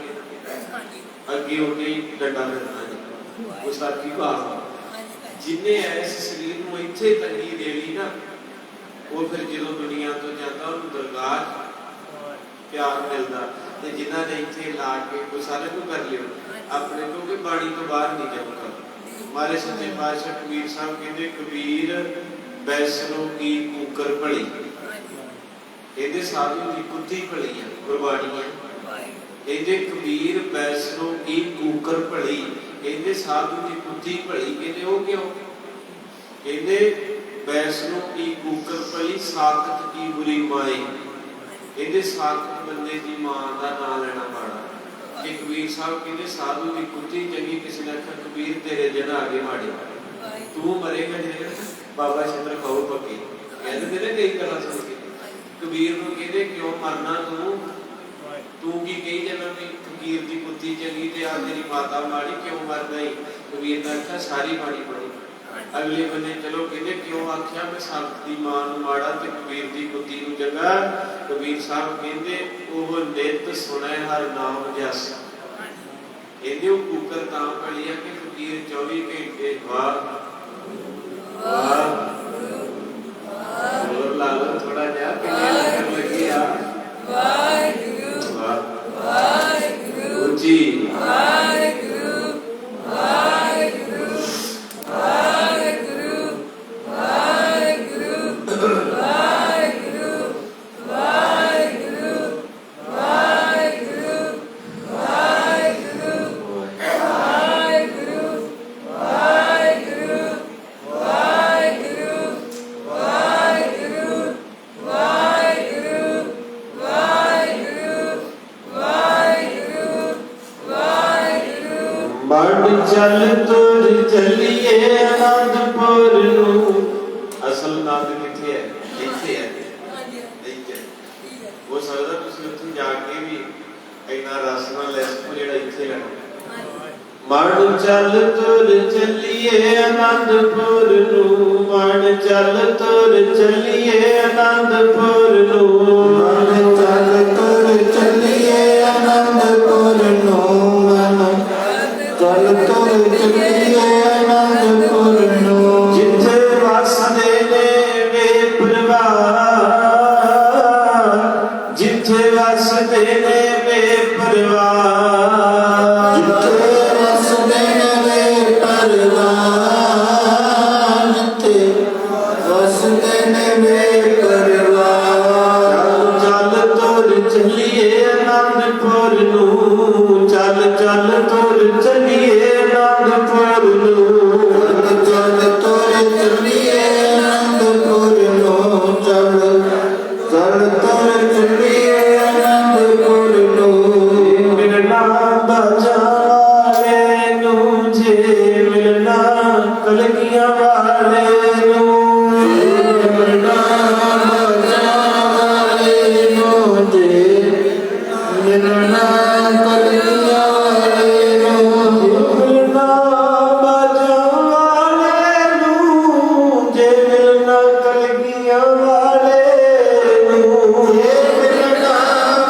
ਅੱਗੇ ਉਹਨੇ ਡੰਡਾ ਮਿਲਣਾ ਜੀ। ਉਹ ਸਾਡੀ ਭਾਵ ਜਿੰਨੇ ਇਸ ਸਰੀਰ ਨੂੰ ਇੱਥੇ ਤੰਗੀ ਦੇ ਲਈ ਨਾ, ਉਹ ਫਿਰ ਜਦੋਂ ਦੁਨੀਆ ਤੋਂ ਜਾਂਦਾ ਉਹਨੂੰ ਦਰਗਾਹ ਪਿਆਰ ਮਿਲਦਾ। ਤੇ ਜਿਨ੍ਹਾਂ ਨੇ ਇੱਥੇ ਲਾ ਕੇ ਕੋਈ ਸਾਰੇ ਨੂੰ ਕਰ ਲਿਓ ਆਪਣੇ, ਕਿਉਂਕਿ ਬਾਣੀ ਤੋਂ ਬਾਹਰ ਨਹੀਂ ਜਾਊਗਾ। ਮਾਰੇ ਸੱਚੇ ਪਾਤਸ਼ਾਹ ਕਬੀਰ ਸਾਹਿਬ ਕਹਿੰਦੇ, ਕਬੀਰ ਵੈਸਨੋ ਕੀ ਕੂਕਰ ਭਲੀ, ਕਹਿੰਦੇ ਸਾਧੂ ਦੀ ਕੁੱਤੀ ਭਲੀ ਆ, ਗੁਰਬਾਣੀ ਹੈ। ਕਹਿੰਦੇ ਕਬੀਰ ਵੈਸਨੋ ਕੀ ਕੂਕਰ ਭਲੀ, ਕਹਿੰਦੇ ਸਾਧੂ ਦੀ ਕੁੱਤੀ ਭਲੀ। ਕਹਿੰਦੇ ਉਹ ਕਿਉਂ? ਕਹਿੰਦੇ ਵੈਸਨੋ ਕੀ ਕੂਕਰ ਭਲੀ, ਸਾਖਤ ਕੀ ਬੁਰੀ ਮਾਈ। ਕਹਿੰਦੇ ਸਾਖਤ ਬੰਦੇ ਦੀ ਮਾਂ ਦਾ ਨਾਂ ਲੈਣਾ ਮਾੜਾ। ਕਿ ਕਬੀਰ ਸਾਹਿਬ ਕਹਿੰਦੇ ਸਾਧੂ ਦੀ ਕੁੱਤੀ ਚੰਗੀ, ਕਿਸੇ ਨੇ ਆਖਿਆ ਕਬੀਰ ਤੇਰੇ ਜਨ ਆਗੇ ਮਾੜੇ, ਤੂੰ ਮਰੇਗਾ ਜੇ ਬਾਬਾ ਸ਼ੰਦਰ ਖਾਓ ਪੱਕੇ। ਕਹਿੰਦੇ ਨੇ ਕਈ ਗੱਲਾਂ ਸੁਣ ਕੇ ਕਬੀਰ ਨੂੰ ਕਹਿੰਦੇ ਕਿਉਂ ਮਰਨਾ ਤੂੰ ਕੀ ਕਹੀ ਜਾਂਦਾ ਵੀ ਫਕੀਰ ਦੀ ਕੁੱਤੀ ਚੰਗੀ ਤੇ ਆ ਤੇਰੀ ਮਾਤਾ ਮਾੜੀ, ਕਿਉਂ ਮਰਦਾ ਹੀ? ਕਬੀਰ ਨੇ ਆਖਿਆ ਸਾਰੀ ਮਾੜੀ ਬਣੀ। ਅਗਲੇ ਬੰਨੇ ਚਲੋ ਕਹਿੰਦੇ ਕਿਉਂ ਆਖਿਆ ਮੈਂ ਸੰਤ ਦੀ ਮਾਂ ਨੂੰ ਮਾੜਾ ਤੇ ਕਬੀਰ ਦੀ ਕੁੱਤੀ ਨੂੰ ਚੰਗਾ? ਕਬੀਰ ਸਾਹਿਬ ਕਹਿੰਦੇ ਉਹ ਨਿਤ ਸੁਣੈ ਹਰ ਨਾਮ ਜਸ। ਕਹਿੰਦੇ ਉਹ ਕੂਕਰ ਤਾਂ ਭਲੀ ਆ ਕਿ ਫਕੀਰ 24 ਘੰਟੇ ਵਾਹ ਹੋਰ ਲਾ ਲਓ ਥੋੜਾ ਜਿਹਾ ਕਿੰਨੇ ਲੱਗਣ ਲੱਗੀ ਆ। ਵਾਹਿਗੁਰੂ ਵਾਹਿਗੁਰੂ ਜੀ, ਵਾਹਿਗੁਰੂ ਵਾਹਿਗੁਰੂ ਵਾਹਿਗੁਰੂ ਵਾਹਿਗੁਰੂ ਵਾਹਿਗੁਰੂ ਵਾਹਿਗੁਰੂ ਵਾਹਿਗੁਰੂ ਚੱਲ ਤੁਰ ਚੱਲੀਏ ਆਨੰਦਪੁਰ ਨੂੰ। ਅਸਲ ਆਨੰਦ ਕਿੱਥੇ ਹੈ? ਇੱਥੇ ਹੈ। ਹੋ ਸਕਦਾ ਤੁਸੀਂ ਉੱਥੇ ਜਾ ਕੇ ਵੀ ਇੰਨਾ ਰਸ ਨਾਲ ਲੈਸਪੋ ਜਿਹੜਾ ਇੱਥੇ ਲੈਣਾ। ਮਨ ਚੱਲ ਤੁਰ ਚੱਲੀਏ ਆਨੰਦਪੁਰ ਨੂੰ, ਮਨ ਚੱਲ ਤੁਰ ਚੱਲੀਏ ਆਨੰਦਪੁਰ ਨੂੰ, ਮਨ ਚੱਲ ਤੁਰ ਚੱਲੀਏ ਆਨੰਦਪੁਰ ਨੂੰ, ਮਨ ਚੱਲ ਤੁਰ ਚੱਲੀਏ ਆਨੰਦਪੁਰ ਨੂੰ। ਜਿੱਥੇ ਵਸਦੇ ਨੇ ਬੇਪਰਵਾਹ, ਜਿੱਥੇ ਵਸਦੇ ਨੇ ਬੇਪਰਵਾਹ, ਜਿੱਥੇ ਵਸਦੇ ਨੇ ਬੇਪਰਵਾਹ, ਜਿੱਥੇ ਵਸਦੇ ਨੇ ਬੇਪਰਵਾਹ। ਚੱਲ ਤੁਰ ਚੱਲੀਏ ਆਨੰਦਪੁਰ ਨੂੰ, ਚੱਲ ਚੱਲ ਤੁਰ ਚੱਲੀਏ ਆਨੰਦਪੁਰ ਨੂੰ, ਚੱਲ ਤੁਰ ਚੱਲੀਏ ਆਨੰਦਪੁਰ ਨੂੰ, ਚੱਲ ਚੱਲ ਤੁਰ ਚੱਲੀਏ ਆਨੰਦਪੁਰ ਨੂੰ। ਮਿਲਣਾ ਬਾਜਾ ਵਾਲੇ ਨੂੰ, ਜੇ ਮਿਲਣਾ ਕਲਗੀਆਂ ਵਾਲੇ ਨੂੰ, ਮਿਲਣਾ ਬਾਜਾ ਵਾਲੇ ਨੂੰ, ਜੇ ਮਿਲਣਾ ਕਲਗੀਆਂ ਵਾਲੇ ਨੂੰ, ਮਿਲਣਾ ਬਾਜਾ ਵਾਲੇ ਨੂੰ, ਜੇ ਮਿਲਣਾ ਕਲਗੀਆਂ ਵਾਲੇ ਨੂੰ, ਜੇ ਮਿਲਣਾ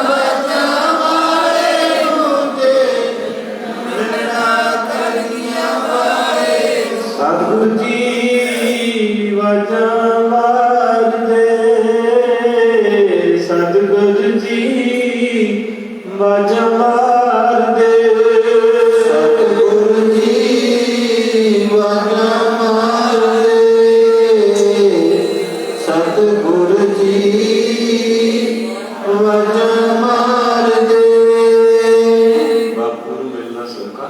ਬਾਜਾ ਵਾਲੇ ਨੂੰ, ਜੇ ਮਿਲਣਾ ਕਲਗੀਆਂ ਵਾਲੇ ਨੂੰ। ਸਤਿਗੁਰੂ ਜੀ ਵਾਜਾਂ ਮਾਰਦੇ, ਸਤਿਗੁਰੂ ਜੀ ਵਾਜਾਂ ਮਾਰਦੇ, ਸਤਿਗੁਰੂ ਜੀ ਵਾਜਾਂ ਮਾਰਦੇ, ਸਤਿਗੁਰੂ ਜੀ ਵਾਜਾਂ ਮਾਰਦੇ। ਬਾਪੂ ਨੂੰ ਮਿਲਣਾ ਸੌਖਾ।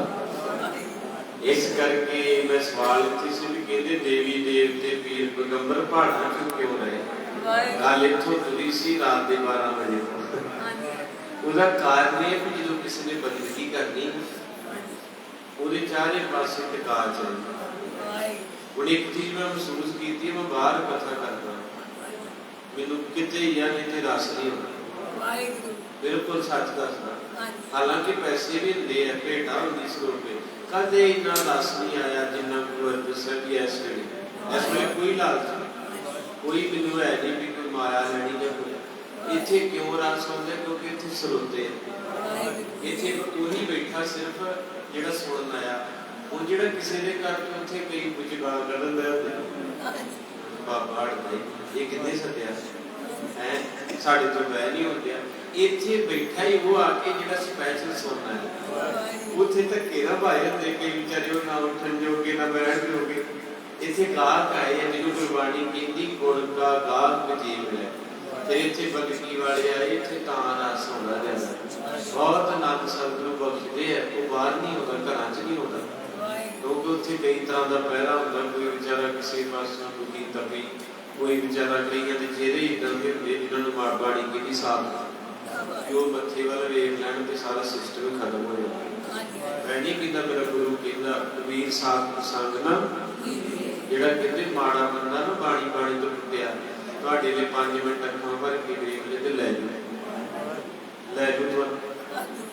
ਇਸ ਕਰਕੇ ਮੈਂ ਸਵਾਲ ਇੱਥੇ ਸੀ ਵੀ ਕਹਿੰਦੇ ਦੇਵੀ ਦੇਵਤੇ ਪੀਰ ਪੈਗੰਬਰ ਪਹਾੜਾਂ 'ਚ ਕਿਉਂ ਰਹੇ? ਗੱਲ ਇੱਥੋਂ ਤੁਰੀ ਸੀ ਰਾਤ ਦੇ 12 ਵਜੇ ਤੋਂ। ਉਹਦਾ ਕਾਰਨ ਇਹ ਵੀ ਜਦੋਂ ਕਿਸੇ ਨੇ ਬੰਦਗੀ ਕਰਨੀ ਉਹਦੇ ਚਾਰੇ ਪਾਸੇ ਟਿਕਾ ਚਾਹੀਦੀ। ਹੁਣ ਇੱਕ ਚੀਜ਼ ਮੈਂ ਮਹਿਸੂਸ ਕੀਤੀ, ਮੈਂ ਬਾਹਰ ਕਥਾ ਕਰਦਾ, ਮੈਨੂੰ ਕਿਤੇ ਜਾਂ ਕਿਤੇ ਰਸ ਨਹੀਂ ਹੁੰਦਾ। ਬਿਲਕੁਲ ਸੱਚ ਦੱਸਦਾ। ਹਾਲਾਂਕਿ ਪੈਸੇ ਵੀ ਹੁੰਦੇ ਆ, ਭੇਟਾ ਹੁੰਦੀ 100 ਰੁਪਏ, ਕਦੇ ਇੰਨਾ ਰਸ ਨਹੀਂ ਆਇਆ ਜਿੰਨਾ ਗੁਰੂ ਅਰਜਨ ਸਾਹਿਬ ਜੀ ਇਸ ਵੇਲੇ। ਇਸ ਵੇਲੇ ਕੋਈ ਲਾਲਚ ਨਹੀਂ, ਕੋਈ ਮੈਨੂੰ ਹੈ ਨਹੀਂ ਵੀ ਕੋਈ ਮਾਇਆ ਲੈਣੀ ਜਾਂ ਕੋਈ। ਇੱਥੇ ਕਿਉਂ ਰਸ ਆਉਂਦਾ? ਕਿਉਂਕਿ ਇੱਥੇ ਸਰੋਤੇ ਆ। ਇੱਥੇ ਉਹੀ ਬੈਠਾ ਸਿਰਫ ਜਿਹੜਾ ਸੁਣਨ ਆਇਆ। ਹੁਣ ਜਿਹੜਾ ਕਿਸੇ ਦੇ ਘਰ ਤੋਂ ਉੱਥੇ ਕਈ ਕੁਝ ਗਾਲ ਕੱਢਣ ਦਾ ਬਾਬਾ ਹੜਦਾ ਇਹ ਕਿੰਨੇ ਸੱਦਿਆ ਹੈ, ਸਾਡੇ ਤੋਂ ਬਹਿ ਨਹੀਂ ਹੁੰਦਿਆ। ਇੱਥੇ ਬੈਠਾ ਹੀ ਉਹ ਆ ਕੇ ਜਿਹੜਾ ਸਪੈਸ਼ਲ ਸੁਣਨਾ ਹੈ। ਉੱਥੇ ਧੱਕੇ ਨਾ ਭਾਏ ਹੁੰਦੇ ਕਈ ਵਿਚਾਰੇ, ਉਹ ਨਾ ਉੱਠਣ ਜੋਗੇ ਨਾ ਬੈਠਣ ਜੋਗੇ। इत्थे गाहक आए जिन्होंने गुरबाणी कहती गुण का गाहक जीव है। फिर इत्थे बगती वाले आए, इत्थे तां रस आउंदा जांदा। बहुत आनंद सतगुरु बख्शदे है, वो बाहर नहीं होता, घरां च नहीं होता, क्योंकि उत्थे कई तरह का पहरा होंदा। कोई बेचारा किसी पासों दुखी तपी, कोई बेचारा कईयां दे चेहरे इदां दे हुंदे जिन्हां नूं बाणी कहती साफ जो मत्थे वाल वेख लैण ते सारा सिस्टम ही खत्म हो जाता। मैं नहीं कहता, मेरा गुरु कहता कबीर साथ संग ना ਜਿਹੜਾ ਕਹਿੰਦੇ ਮਾੜਾ ਬੰਦਾ ਨਾ ਬਾਣੀ ਬਾਣੀ ਤੋਂ ਟੁੱਟਿਆ, ਤੁਹਾਡੇ ਲਈ 5 ਮਿੰਟ ਅੱਖਾਂ ਭਰ ਕੇ ਵੇਖ ਲੈ ਤੇ ਲੈ ਜਾਓ।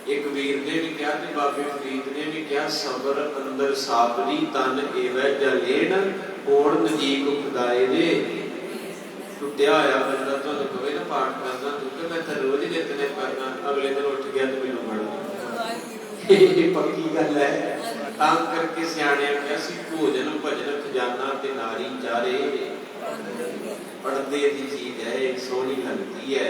ਇੱਕ ਵੀਰ ਨੇ ਵੀ ਕਿਹਾ ਤੇ ਬਾਬੇ ਫਰੀਦ ਨੇ ਵੀ ਕਿਹਾ, ਸਬਰ ਅੰਦਰ ਸਾਬਰੀ ਤਨ ਏਵੈ ਜਲੇਨ ਕੋਣ ਨਜੀਕ ਖੁਦਾਏ ਦੇ। ਟੁੱਟਿਆ ਹੋਇਆ ਬੰਦਾ ਤੁਹਾਨੂੰ ਕਹੇ ਨਾ ਪਾਠ ਕਰਦਾ ਤੂੰ ਕਿ ਮੈਂ ਤਾਂ ਰੋਜ਼ ਨਿਤਨੇਮ ਕਰਦਾ, ਅਗਲੇ ਦਿਨ ਉੱਠ ਗਿਆ ਤੇ ਮੈਨੂੰ ਮੜ ਇਹ ਪੱਕੀ ਗੱਲ ਹੈ। ਤਾਂ ਕਰਕੇ ਸਿਆਣਿਆਂ ਕਿਹਾ ਸੀ ਭੋਜਨ ਭਜਨ ਖਜ਼ਾਨਾ ਤੇ ਨਾਰੀ ਚਾਰੇ ਪੜਦੇ ਦੀ ਚੀਜ਼ ਹੈ, ਇੱਕ ਸੋਹਣੀ ਲੱਗਦੀ ਹੈ।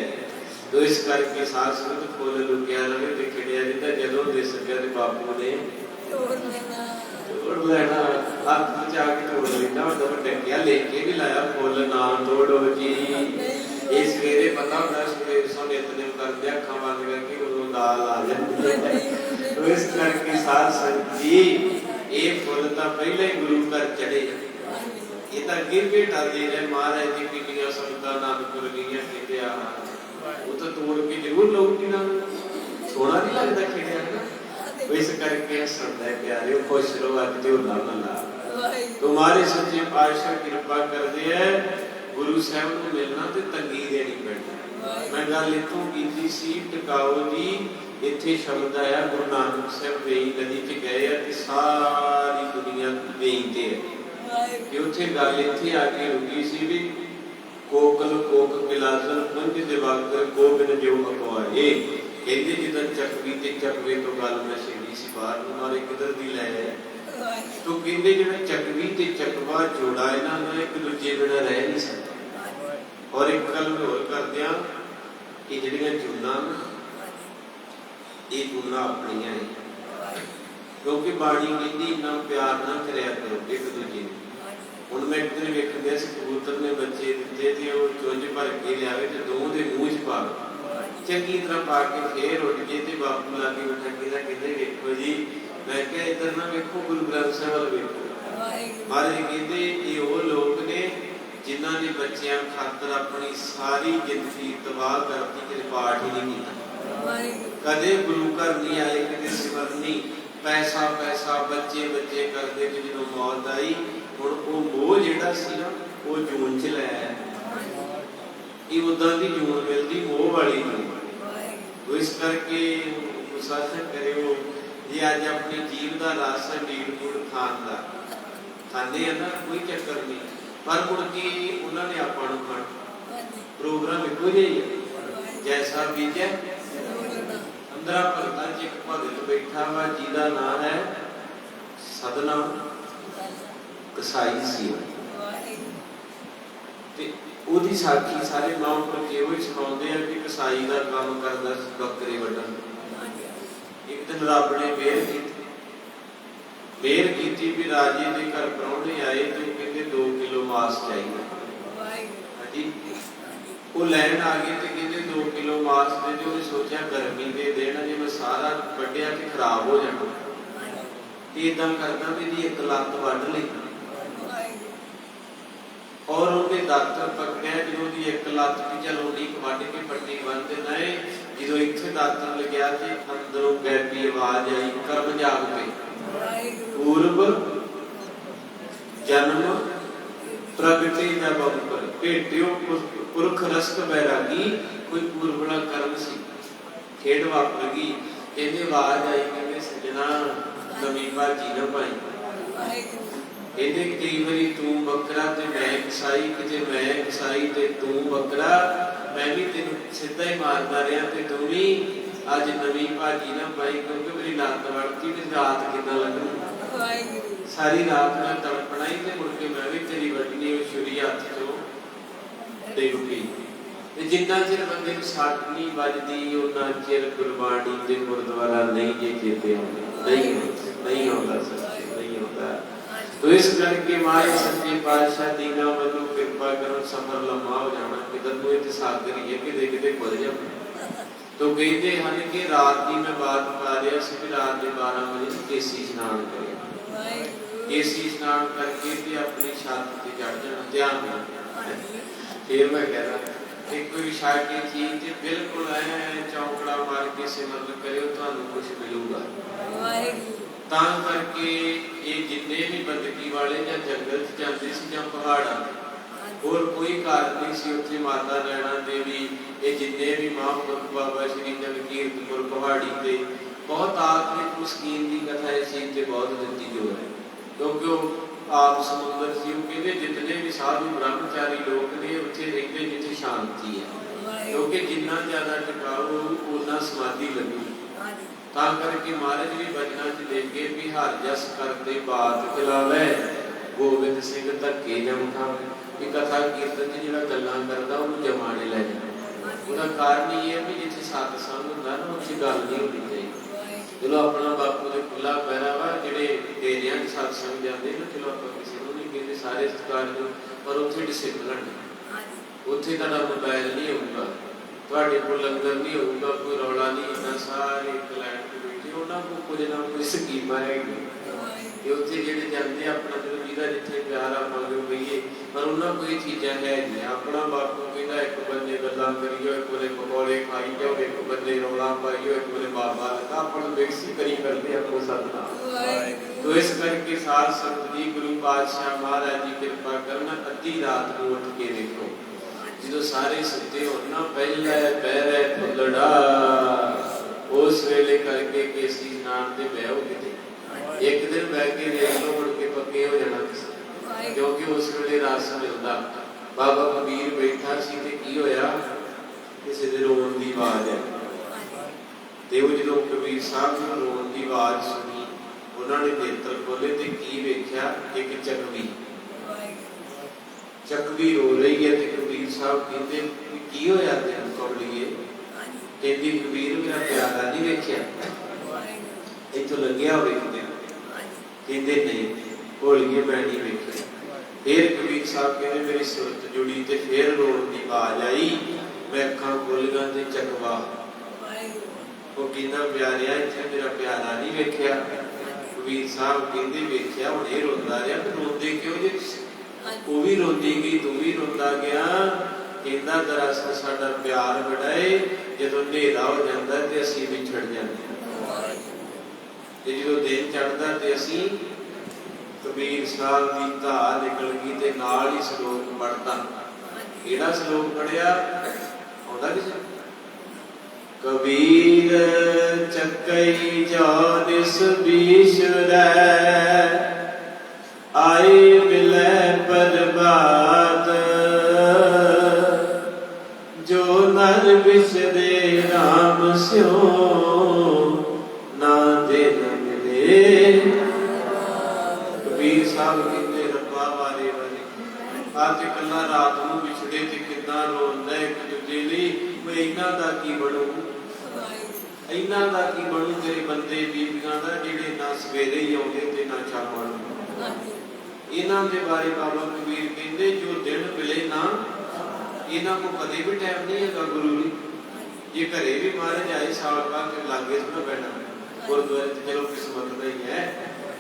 ਤੋ ਇਸ ਕਰਕੇ ਸਾਧ ਸੰਗਤ ਫੁੱਲ ਲੁਕਿਆ ਰਵੇ ਤੇ ਖਿੜਿਆ ਜਿੱਦਾਂ ਜਦੋਂ ਦੇ ਸਕਿਆ ਤੇ ਬਾਪੂ ਨੇ ਤੋੜ ਲੈਣਾ, ਹੱਥ ਵਿੱਚ ਆ ਕੇ ਤੋੜ ਲੈਣਾ। ਉਹ ਟੱਕਿਆ ਲੈ ਕੇ ਵੀ ਲਾਇਆ, ਫੁੱਲ ਨਾ ਤੋੜੋ ਜੀ। ਇਹ ਸਵੇਰੇ ਪਤਾ ਹੁੰਦਾ ਸਵੇਰ ਸੋ ਨਿਤਨੇਮ ਕਰਦੇ ਅੱਖਾਂ ਬੰਦ ਕਰਕੇ ਉਦੋਂ ਦਾਲ ਆ ਜਾਂਦੀ ਹੈ। ਇਸ ਕਰਕੇ ਸਾਧ ਸੰਗਤ ਜੀ ਇਹ ਫੁੱਲ ਤਾਂ ਪਹਿਲਾਂ ਹੀ ਗੁਰੂ ਘਰ ਚੜੇ, ਇਹ ਤਾਂ ਗਿਰ ਭੇਟਾ ਦੇ ਰਹੇ ਮਹਾਰਾਜ ਦੀ ਕਿੰਨੀਆਂ ਸੰਗਤਾਂ ਆਨੰਦਪੁਰ ਗਈਆਂ ਕਹਿੰਦੇ ਆ ਉਹ ਤਾਂ ਤੋੜ ਕੇ ਜ਼ਰੂਰ ਲਊਗੀ ਨਾ, ਸੋਹਣਾ ਨਹੀਂ ਲੱਗਦਾ ਖਿੜਿਆ ਨਾ। ਇਸ ਕਰਕੇ ਸੰਤਾਂ ਪਿਆਰੇ ਖੁਸ਼ ਰਹੋ, ਅੱਜ ਤੇ ਹੋਲਾ ਮਹੱਲਾ ਤੁਹਾਰੇ ਸੱਚੇ ਪਾਤਸ਼ਾਹ ਕਿਰਪਾ ਕਰਦੇ ਹੈ। ਗੁਰੂ ਸਾਹਿਬ ਨੂੰ ਮਿਲਣਾ ਤੇ ਤੰਗੀ ਦੇਣੀ ਪੈਣੀ। ਮੈਂ ਗੱਲ ਇੱਥੋਂ ਕੀਤੀ ਸੀ ਟਿਕਾਓ ਜੀ, ਇੱਥੇ ਸ਼ਬਦ ਆਇਆ ਗੁਰੂ ਨਾਨਕ ਸਾਹਿਬ ਵੇਈ ਨਦੀ ਚ ਗਏ ਆ ਤੇ ਸਾਰੀ ਦੁਨੀਆ ਵੇਈ ਤੇ ਹੈ ਕਿ ਉੱਥੇ ਗੱਲ ਇੱਥੇ ਆ ਕੇ ਰੁਕੀ ਸੀ ਵੀ ਕੋਕਲ ਕੋਕ ਬਿਲਾਜ਼ਲ ਪੁੰਜ ਦੇ ਵਾਗਰ ਗੋਬਿੰਦ ਜੋ ਅਕਵਾਏ। ਕਹਿੰਦੇ ਜਿੱਦਾਂ ਚੱਕਵੀ ਤੇ ਚੱਕਵੇ ਤੋਂ ਗੱਲ ਮੈਂ ਛੇੜੀ ਸੀ ਬਾਹਰ ਨੂੰ ਮਾਰੇ ਕਿਧਰ ਦੀ ਲੈ ਆਏ। ਤੋ ਕਹਿੰਦੇ ਜਿਹੜਾ ਚੱਕਵੀ ਤੇ ਚੱਕਵਾ ਜੋੜਾ ਇਹਨਾਂ ਦਾ ਇੱਕ ਦੂਜੇ ਬਿਨਾਂ ਰਹਿ ਨਹੀਂ ਸਕਦਾ। ਔਰ ਇੱਕ ਗੱਲ ਹੋਰ ਕਰਦੇ ਆ ਕਿ ਜਿਹੜੀਆਂ ਜੁਨਾ ਇਹ ਜੁਨਾ ਆਪਣੀਆਂ ਹੈ, ਕਿਉਂਕਿ ਬਾਣੀ ਕਹਿੰਦੀ ਇੰਨਾ ਪਿਆਰ ਨਾ ਕਰਿਆ ਕਰੋ ਇੱਕ ਦੂਜੇ ਨੂੰ। ਹੁਣ ਮੈਂ ਇੱਕ ਦਿਨ ਵੇਖਣ ਗਿਆ ਸੀ ਕਬੂਤਰ ਨੇ ਬੱਚੇ ਦਿੱਤੇ ਤੇ ਉਹ ਚੁੰਝ ਭਰ ਕੇ ਲਿਆਵੇ ਤੇ ਦੋਵਾਂ ਦੇ ਮੂੰਹ 'ਚ ਪਾ ਚੰਗੀ ਤਰ੍ਹਾਂ ਪਾ ਕੇ ਫੇਰ ਉੱਡ ਗਏ ਤੇ ਬਾਪੂ ਲਾਗੇ ਉੱਠ ਕੇ ਕਹਿੰਦੇ ਵੇਖੋ ਜੀ। ਮੈਂ ਕਿਹਾ ਇੱਧਰ ਨਾ ਵੇਖੋ, ਗੁਰੂ ਗ੍ਰੰਥ ਸਾਹਿਬ ਵੱਲ ਵੇਖੋ। ਮਹਾਰਾਜ ਕਹਿੰਦੇ ਇਹ ਉਹ ਲੋਕ ਨੇ ਜਿਨ੍ਹਾਂ ਨੇ ਬੱਚਿਆਂ ਖਾਤਰ ਆਪਣੀ ਸਾਰੀ ਜ਼ਿੰਦਗੀ ਤਬਾਹ ਕਰਤੀ, ਕਿ ਪਾਠ ਹੀ ਨਹੀਂ ਕੀਤਾ, ਕਦੇ ਗੁਰੂ ਘਰ ਨਹੀਂ ਆਏ, ਕਦੇ ਸਿਮਰਨ ਨਹੀਂ, ਪੈਸਾ ਪੈਸਾ ਬੱਚੇ ਬੱਚੇ ਕਰਦੇ। ਕਿ ਜਦੋਂ ਮੌਤ ਆਈ ਹੁਣ ਉਹ ਮੋਹ ਜਿਹੜਾ ਸੀ ਨਾ ਉਹ ਜੂਨ ਚ ਲੈ ਆਇਆ। ਇਹ ਉਦਾਂ ਦੀ ਜੂਨ ਮਿਲਦੀ ਮੋਹ ਵਾਲੀ ਨੂੰ। ਇਸ ਕਰਕੇ ਸਾਧਨ ਕਰਿਓ ਜੇ ਅੱਜ ਆਪਣੀ ਜੀਵ ਦਾ ਰਸ ਢੀਡ ਗੁੜ ਖਾਣ ਦਾ ਖਾਂਦੇ ਆ ਨਾ, ਕੋਈ ਚੱਕਰ ਨਹੀਂ, ਪਰ ਮੁੜ ਕੇ ਉਹਨਾਂ ਨੇ ਆਪਾਂ ਨੂੰ ਖਾਣ ਪ੍ਰੋਗਰਾਮ ਇੱਕੋ ਜਿਹਾ ਹੀ ਹੈ। ਜੈਸਾ ਬੀਜਿਆ ਅੰਦਰਾਂ ਭਗਤਾਂ ਚ ਇੱਕ ਭਗਤ ਬੈਠਾ ਵਾ ਜਿਹਦਾ ਨਾਮ ਹੈ ਸਦਨਾ ਕਸਾਈ ਸੀ ਤੇ ਉਹਦੀ ਸਾਖੀ ਸਾਰੇ ਮਹਾਂਪੁਰਖ ਇਹੋ ਹੀ ਸੁਣਾਉਂਦੇ ਆ ਕਿ ਕਸਾਈ ਦਾ ਕੰਮ ਕਰਦਾ ਬੱਕਰੇ ਵੱਢਣ। ਇੱਕ ਦਿਨ ਰੱਬ ਨੇ ਮਿਹਰ ਕੀਤੀ ਵੀ ਰਾਜੇ ਦੇ ਘਰ ਪ੍ਰਾਹੁਣੇ ਆਏ ਤੇ ਕਹਿੰਦੇ 2 ਕਿਲੋ ਮਾਸ ਚਾਹੀਦਾ। ਹਾਂਜੀ, ਉਹ ਲੈਣ ਆ ਗਏ ਤੇ ਕਹਿੰਦੇ 2 ਕਿਲੋ ਮਾਸ ਦੇ ਦਿਓ। ਉਹਨੇ ਸੋਚਿਆ ਗਰਮੀ ਦੇ ਦੇਣਾ, ਜੇ ਮੈਂ ਸਾਰਾ ਵੱਢਿਆ ਤੇ ਖਰਾਬ ਹੋ ਜਾਣਾ, ਤੇ ਏਦਾਂ ਕਰਦਾ ਵੀ ਇਹਦੀ ਇੱਕ ਲੱਤ ਵੱਢ ਲਈ। ਔਰ ਉਹਨੇ ਦਾਤਰ ਪਕੜਿਆ, ਜਦੋਂ ਉਹਦੀ ਇੱਕ ਲੱਤ ਵੀ ਚਲ ਉਹਦੀ ਵੱਢ ਕੇ ਪੱਟੀ ਬੰਨ੍ਹਦੇ ਨਏ, ਜਦੋਂ ਇੱਥੇ ਦਾਤਰ ਲੱਗਿਆ ਤੇ ਅੰਦਰੋਂ ਗੈਬੀ ਆਵਾਜ਼ ਆਈ, ਕਰਮ ਜਾਗ ਪਈ। ਪੂਰਬ ਜਨਮ ਪ੍ਰਗਟੇ ਨਾ ਬੰਪਰ ਭੇਟਿਓ ਪੁਰਖ ਰਸਕ ਬੈਰਾਗੀ। ਕੋਈ ਪੂਰਬਲਾ ਕਰਮ ਸੀ, ਖੇਡ ਵਾਪਰ ਗਈ। ਇਹਦੇ ਆਵਾਜ਼ ਆਈ, ਕਹਿੰਦੇ ਸੱਜਣਾ ਨਵੀਂ ਭਾਜੀ ਨਾ ਪਾਈ। ਇਹਦੇ ਕਈ ਵਾਰੀ ਤੂੰ ਬੱਕਰਾ ਤੇ ਮੈਂ ਕਸਾਈ, ਕਿਤੇ ਮੈਂ ਕਸਾਈ ਤੇ ਤੂੰ ਬੱਕਰਾ, ਮੈਂ ਵੀ ਤੈਨੂੰ ਸਿੱਧਾ ਹੀ ਮਾਰਦਾ ਰਿਹਾ ਤੇ ਤੂੰ ਵੀ ਅੱਜ ਨਵੀਂ ਭਾਜੀ ਨਾ ਪਾਈ, ਕਿਉਂਕਿ ਮੇਰੀ ਲੱਤ ਵੜਤੀ ਤੇ ਰਾਤ ਕਿੱਦਾਂ ਲੱਗਣੀ, ਸਾਰੀ ਰਾਤ ਮੈਂ ਤੜਪਣਾ ਹੀ ਤੇ ਮੁੜ ਕੇ ਮੈਂ ਵੀ ਤੇਰੀ ਵੱਢਣੀ ਉਹ ਛੁਰੀ ਹੱਥ ਚੋਂ ਡਿੱਗ ਪਈ। ਤੇ ਜਿੰਨਾ ਚਿਰ ਬੰਦੇ ਨੂੰ ਸੱਟ ਨਹੀਂ ਵੱਜਦੀ ਉਹਨਾਂ ਚਿਰ ਗੁਰਬਾਣੀ ਦੇ ਗੁਰਦੁਆਰਾ ਨਹੀਂ ਜੇ ਚੇਤੇ ਆਉਂਦੇ, ਨਹੀਂ ਆਉਂਦਾ ਸੱਚੇ, ਨਹੀਂ ਆਉਂਦਾ। तो इस करके मारे सच्चे पातशाह दीना मनु कृपा करो सफर लम्हा हो जाना किधर को इतिहास करिए कि किते खुल जाओ। तो कहते हैं कि रात की मैं बात पा रहा सी कि रात के 12 बजे केसी स्नान करे, केसी स्नान करके ते अपनी छाती ते चढ़ जाना ध्यान नाल। फिर मैं कह रहा एक कोई विशाल की चीज ते बिल्कुल ऐ चौंकड़ा मार के सिमरन करियो थानू कुछ मिलूगा। तां करके ये जिन्ने भी बंदगी वाले या जंगल च जाते सी या पहाड़ा और कोई कार नहीं सी उत्थे माता नैना देवी ये जिन्ने भी महापुरुष बाबा श्री जगकीरतपुर पहाड़ी ते बहुत आत्मिक मुस्कीन की कथा इस चीज से बहुत दिती जो है क्योंकि आप समुद्र सी कहते जितने भी साधु ब्रह्मचारी लोग ने उत्थे रहते जिथे शांति है क्योंकि जिन्ना ज्यादा टिकाऊ उन्ना समाधि लगी। तां करके महाराज भी बचना च देखे भी हर जस करते बात खिलावे गोबिंद सिंह धक्के जम खावे। ये कथा कीर्तन च जिहड़ा गल्लां करदा उहनूं जमाने लै जांदा। ਉਹਦਾ ਕਾਰਨ ਇਹ ਹੈ ਵੀ ਜਿੱਥੇ ਸਤਸੰਗ ਹੁੰਦਾ ਨਾ ਉੱਥੇ ਗੱਲ ਨਹੀਂ ਹੋਣੀ ਚਾਹੀਦੀ। ਚਲੋ ਆਪਣਾ ਬਾਪੂ ਦੇ ਖੁੱਲਾ ਪੈਰਾ ਵਾ ਜਿਹੜੇ ਡੇਰਿਆਂ 'ਚ ਸਤਸੰਗ ਜਾਂਦੇ ਨਾ ਚਲੋ ਆਪਾਂ ਕਿਸੇ ਨੂੰ ਨਹੀਂ ਕਹਿੰਦੇ ਸਾਰੇ ਸਤਿਕਾਰ ਨੂੰ ਪਰ ਉੱਥੇ ਡਿਸਿਪਲਨ ਉੱਥੇ ਤੁਹਾਡਾ ਮੋਬਾਈਲ ਨਹੀਂ ਹੋਊਗਾ ਤੁਹਾਡੇ ਕੋਲ ਲੰਗਰ ਨਹੀਂ ਹੋਊਗਾ ਕੋਈ ਰੌਲਾ ਨਹੀਂ ਇੰਨਾ ਸਾਰੇ ਇੱਕ ਲਾਈਨ 'ਤੇ ਬੈਠੇ ਉਹਨਾਂ ਕੋਲ ਕੁਝ ਨਾ ਕੋਈ ਸਕੀਮਾਂ ਹੈਗੀ ਤੇ ਉੱਥੇ ਜਿਹੜੇ ਜਾਂਦੇ ਆਪਣਾ ਚਲੋ ਜਿਹਦਾ ਜਿੱਥੇ ਪਿਆਰ ਆ ਮੰਗੋ ਗਈਏ ਪਰ ਉਹਨਾਂ ਕੋਈ ਚੀਜ਼ਾਂ ਹੈ ਨਹੀਂ। ਆਪਣਾ ਬਾਪੂ ਕਹਿੰਦਾ ਇੱਕ ਬੰਦੇ ਗੱਲਾਂ ਕਰੀਓ ਇੱਕ ਵੇਲੇ ਪਕੌੜੇ ਖਾਈ ਜਾਓ ਇੱਕ ਬੰਦੇ ਰੌਲਾ ਪਾਈਓ ਇੱਕ ਵੇਲੇ ਬਾਬਾ ਲੱਗਾ ਆਪਾਂ ਨੂੰ ਮਿਕਸ ਕਰੀ ਕਰਦੇ ਆਪੋ ਸਤਨਾਮ। ਤੋ ਇਸ ਕਰਕੇ ਸਾਧ ਸੰਗਤ ਜੀ ਗੁਰੂ ਪਾਤਸ਼ਾਹ ਮਹਾਰਾਜ ਜੀ ਕਿਰਪਾ ਕਰਨ ਅੱਧੀ ਰਾਤ ਨੂੰ ਉੱਠ ਕੇ ਦੇਖੋ ਜਦੋਂ ਸਾਰੇ ਸੁੱਤੇ ਹੋਣ ਨਾ ਪਹਿਲੇ ਪੈਰੇ ਫੁੱਲੜਾ ਉਸ ਵੇਲੇ ਕਰਕੇ ਕੇਸੀ ਇਸ਼ਨਾਨ ਤੇ ਬਹਿਓ ਕਿਤੇ ਇੱਕ ਦਿਨ ਬਹਿ ਕੇ ਦੇਖ ਲਓ ਮੁੜ ਕੇ ਪੱਕੇ ਹੋ ਜਾਣਾ ਤੁਸੀਂ ਕਿਉਂਕਿ ਉਸ ਵੇਲੇ ਰਸ ਮਿਲਦਾ। ਬਾਬਾ ਕਬੀਰ ਬੈਠਾ ਸੀ ਤੇ ਕੀ ਹੋਇਆ ਕਿਸੇ ਦੇ ਰੋਣ ਦੀ ਆਵਾਜ਼ ਆਈ ਤੇ ਉਹ ਜਦੋਂ ਕਬੀਰ ਸਾਹਿਬ ਨੂੰ ਰੋਣ ਦੀ ਆਵਾਜ਼ ਸੁਣੀ ਉਹਨਾਂ ਨੇ ਨੇਤਰ ਖੋਲੇ ਤੇ ਕੀ ਵੇਖਿਆ ਇੱਕ ਚੱਕਵੀ ਰੋ ਰਹੀ ਹੈ ਤੇ ਕਬੀਰ ਸਾਹਿਬ ਕਹਿੰਦੇ ਕੀ ਹੋਇਆ ਤੈਨੂੰ ਕਬਲੀਏ ਕਹਿੰਦੀ ਕਬੀਰ ਮੇਰਾ ਪਿਆਰਾ ਨਹੀਂ ਵੇਖਿਆ ਇੱਥੋਂ ਲੱਗਿਆ ਹੋਵੇ ਕਿਤੇ ਕਹਿੰਦੇ ਨਹੀਂ ਭੋਲੀਏ ਮੈਂ ਨਹੀਂ ਵੇਖਿਆ। ਫਿਰ ਕਬੀਰ ਸਾਹਿਬ ਕਹਿੰਦੇ ਮੇਰੀ ਸੁਰਤ ਜੁੜੀ ਤੇ ਫਿਰ ਰੋਣ ਦੀ ਆਵਾਜ਼ ਆਈ ਮੈਂ ਅੱਖਾਂ ਖੋਲੀਆਂ ਤੇ ਚੱਕਵਾ ਉਹ ਕਹਿੰਦਾ ਪਿਆਰਿਆ ਇੱਥੇ ਮੇਰਾ ਪਿਆਰਾ ਨਹੀਂ ਵੇਖਿਆ। ਕਬੀਰ ਸਾਹਿਬ ਕਹਿੰਦੇ ਵੇਖਿਆ ਹੁਣ ਇਹ ਰੋਂਦਾ ਰਿਹਾ ਤੇ ਰੋਂਦੇ ਕਿਉਂ ਜੇ ਉਹ ਵੀ ਰੋਂਦੀ ਗਈ ਤੂੰ ਵੀ ਰੋਂਦਾ ਗਿਆ। ਕਹਿੰਦਾ ਦਰਅਸਲ ਸਾਡਾ ਪਿਆਰ ਬੜਾ ਏ ਜਦੋਂ ਹਨੇਰਾ ਹੋ ਜਾਂਦਾ ਤੇ ਅਸੀਂ ਵਿਛੜ ਜਾਂਦੇ ਹਾਂ ਤੇ ਜਦੋਂ ਦਿਨ ਚੜ੍ਹਦਾ ਤੇ ਅਸੀਂ ਕਬੀਰ ਸਾਹਿਬ ਦੀ ਧਾਰ ਨਿਕਲ ਗਈ ਤੇ ਨਾਲ ਹੀ ਸ਼ਲੋਕ ਪੜ੍ਹਦਾ। ਕਿਹੜਾ ਸ਼ਲੋਕ ਪੜ੍ਹਿਆ ਆਉਂਦਾ ਕਿਸੇ ਕਬੀਰ ਚੱਕਈ ਜੋ ਦਿਸ ਵਿਸਰੈ ਆਏ ਮਿਲੈ ਪਰਬਾਤ ਜੋ ਨਰ ਵਿਸਰੇ ਰਾਮ ਸਿਓ ਨਾ ਦੇ ਨ ਮਿਲੇ। ਕਬੀਰ ਸਾਹਿਬ ਕਹਿੰਦੇ ਰੱਬਾ ਵਾਰੇ ਅੱਜ ਕੱਲਾ ਰਾਤ ਨੂੰ ਵਿਛੜੇ ਤੇ ਕਿੱਦਾਂ ਰੋਂਦਾ ਇੱਕ ਦੂਜੇ ਲਈ ਮੈਂ ਇਹਨਾਂ ਦਾ ਕੀ ਬਣੂ ਇਹਨਾਂ ਦਾ ਕੀ ਬਣੂ ਤੇਰੇ ਬੰਦੇ ਬੀਬੀਆਂ ਦਾ ਜਿਹੜੇ ਨਾ ਸਵੇਰੇ ਹੀ ਆਉਂਦੇ ਤੇ ਨਾ ਸ਼ਾਮਾਂ ਨੂੰ। ਇਹਨਾਂ ਦੇ ਬਾਰੇ ਬਾਬਾ ਕਬੀਰ ਕਹਿੰਦੇ ਜੋ ਦਿਨ ਮਿਲੇ ਨਾ ਇਹਨਾਂ ਕੋ ਕਦੇ ਵੀ ਟਾਈਮ ਨਹੀਂ ਹੈਗਾ ਗੁਰੂ ਜੀ ਜੇ ਘਰੇ ਵੀ ਮਹਾਰਾਜ ਆਏ ਸਾਲ ਬਾਅਦ ਤੇ ਲਾਗੇ ਸੁਣਾ ਪੈਣਾ ਗੁਰਦੁਆਰੇ ਤੇ ਚਲੋ ਕਿਸਮਤ ਦਾ ਹੀ ਹੈ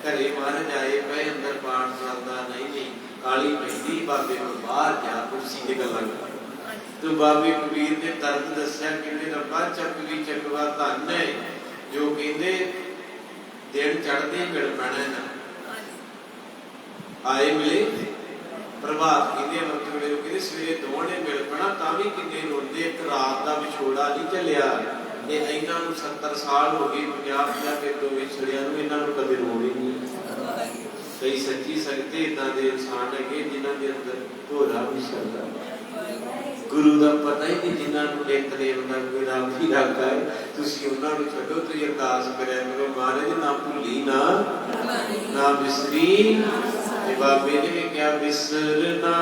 ਘਰੇ ਮਹਾਰਾਜ ਆਏ ਪਏ ਅੰਦਰ ਪਾਠ ਚੱਲਦਾ ਨਹੀਂ ਕਾਲੀ ਪੈਂਦੀ ਬਾਬੇ ਨੂੰ ਬਾਹਰ ਜਾ ਕੁਰਸੀ ਤੇ ਗੱਲਾਂ ਕਰ ਤੂੰ ਬਾਬੇ ਕਬੀਰ ਨੇ ਦਰਦ ਦੱਸਿਆ ਕਹਿੰਦੇ ਰੱਬਾ ਚੱਕਵੀ ਚੱਕਵਾ ਧੰਨ ਹੈ ਜੋ ਕਹਿੰਦੇ ਦਿਨ ਚੜ੍ਹਦੇ ਮਿਲ ਪੈਣਾ ਨਾ ਆਏ ਮਿਲੇ ਪ੍ਰਭਾਤ ਕਹਿੰਦੇ ਵਕਤ ਵੇਲੇ ਨੂੰ ਕਹਿੰਦੇ ਸਵੇਰੇ ਦੋਣੇ ਮਿਲ ਪੈਣਾ ਤਾਂ ਵੀ ਕਿੰਨੇ ਰੋਂਦੇ ਇੱਕ ਰਾਤ ਦਾ ਵਿਛੋੜਾ ਨਹੀਂ ਚੱਲਿਆ ਇਹ ਇਹਨਾਂ ਨੂੰ 70 ਸਾਲ ਹੋ ਗਏ 50 ਕੇ ਤੋਂ ਵਿਛੜਿਆਂ ਨੂੰ ਇਹਨਾਂ ਨੂੰ ਕਦੇ ਰੋਣ ਹੀ ਨਹੀਂ। ਕਈ ਸੱਚੀ ਸੰਗਤੇ ਇਦਾਂ ਦੇ ਇਨਸਾਨ ਹੈਗੇ ਜਿਨ੍ਹਾਂ ਦੇ ਅੰਦਰ ਭੋਰਾ ਵਿਛੜਦਾ ਗੁਰੂ ਦਾ ਪਤਾ ਹੀ ਨਹੀਂ ਜਿਨ੍ਹਾਂ ਨੂੰ ਇੱਕ ਦੇਵ ਦਾ ਕੋਈ ਰੱਬ ਹੀ ਰੱਖਦਾ ਹੈ ਤੁਸੀਂ ਉਹਨਾਂ ਨੂੰ ਛੱਡੋ ਤੁਸੀਂ ਅਰਦਾਸ ਕਰਿਆ ਕਰੋ ਮਹਾਰਾਜ ਨਾ ਭੁੱਲੀ ਨਾ ਵਿਸਰੀ ਤੇ ਬਾਬੇ ਨੇ ਕਿਹਾ ਵਿਸਰਨਾ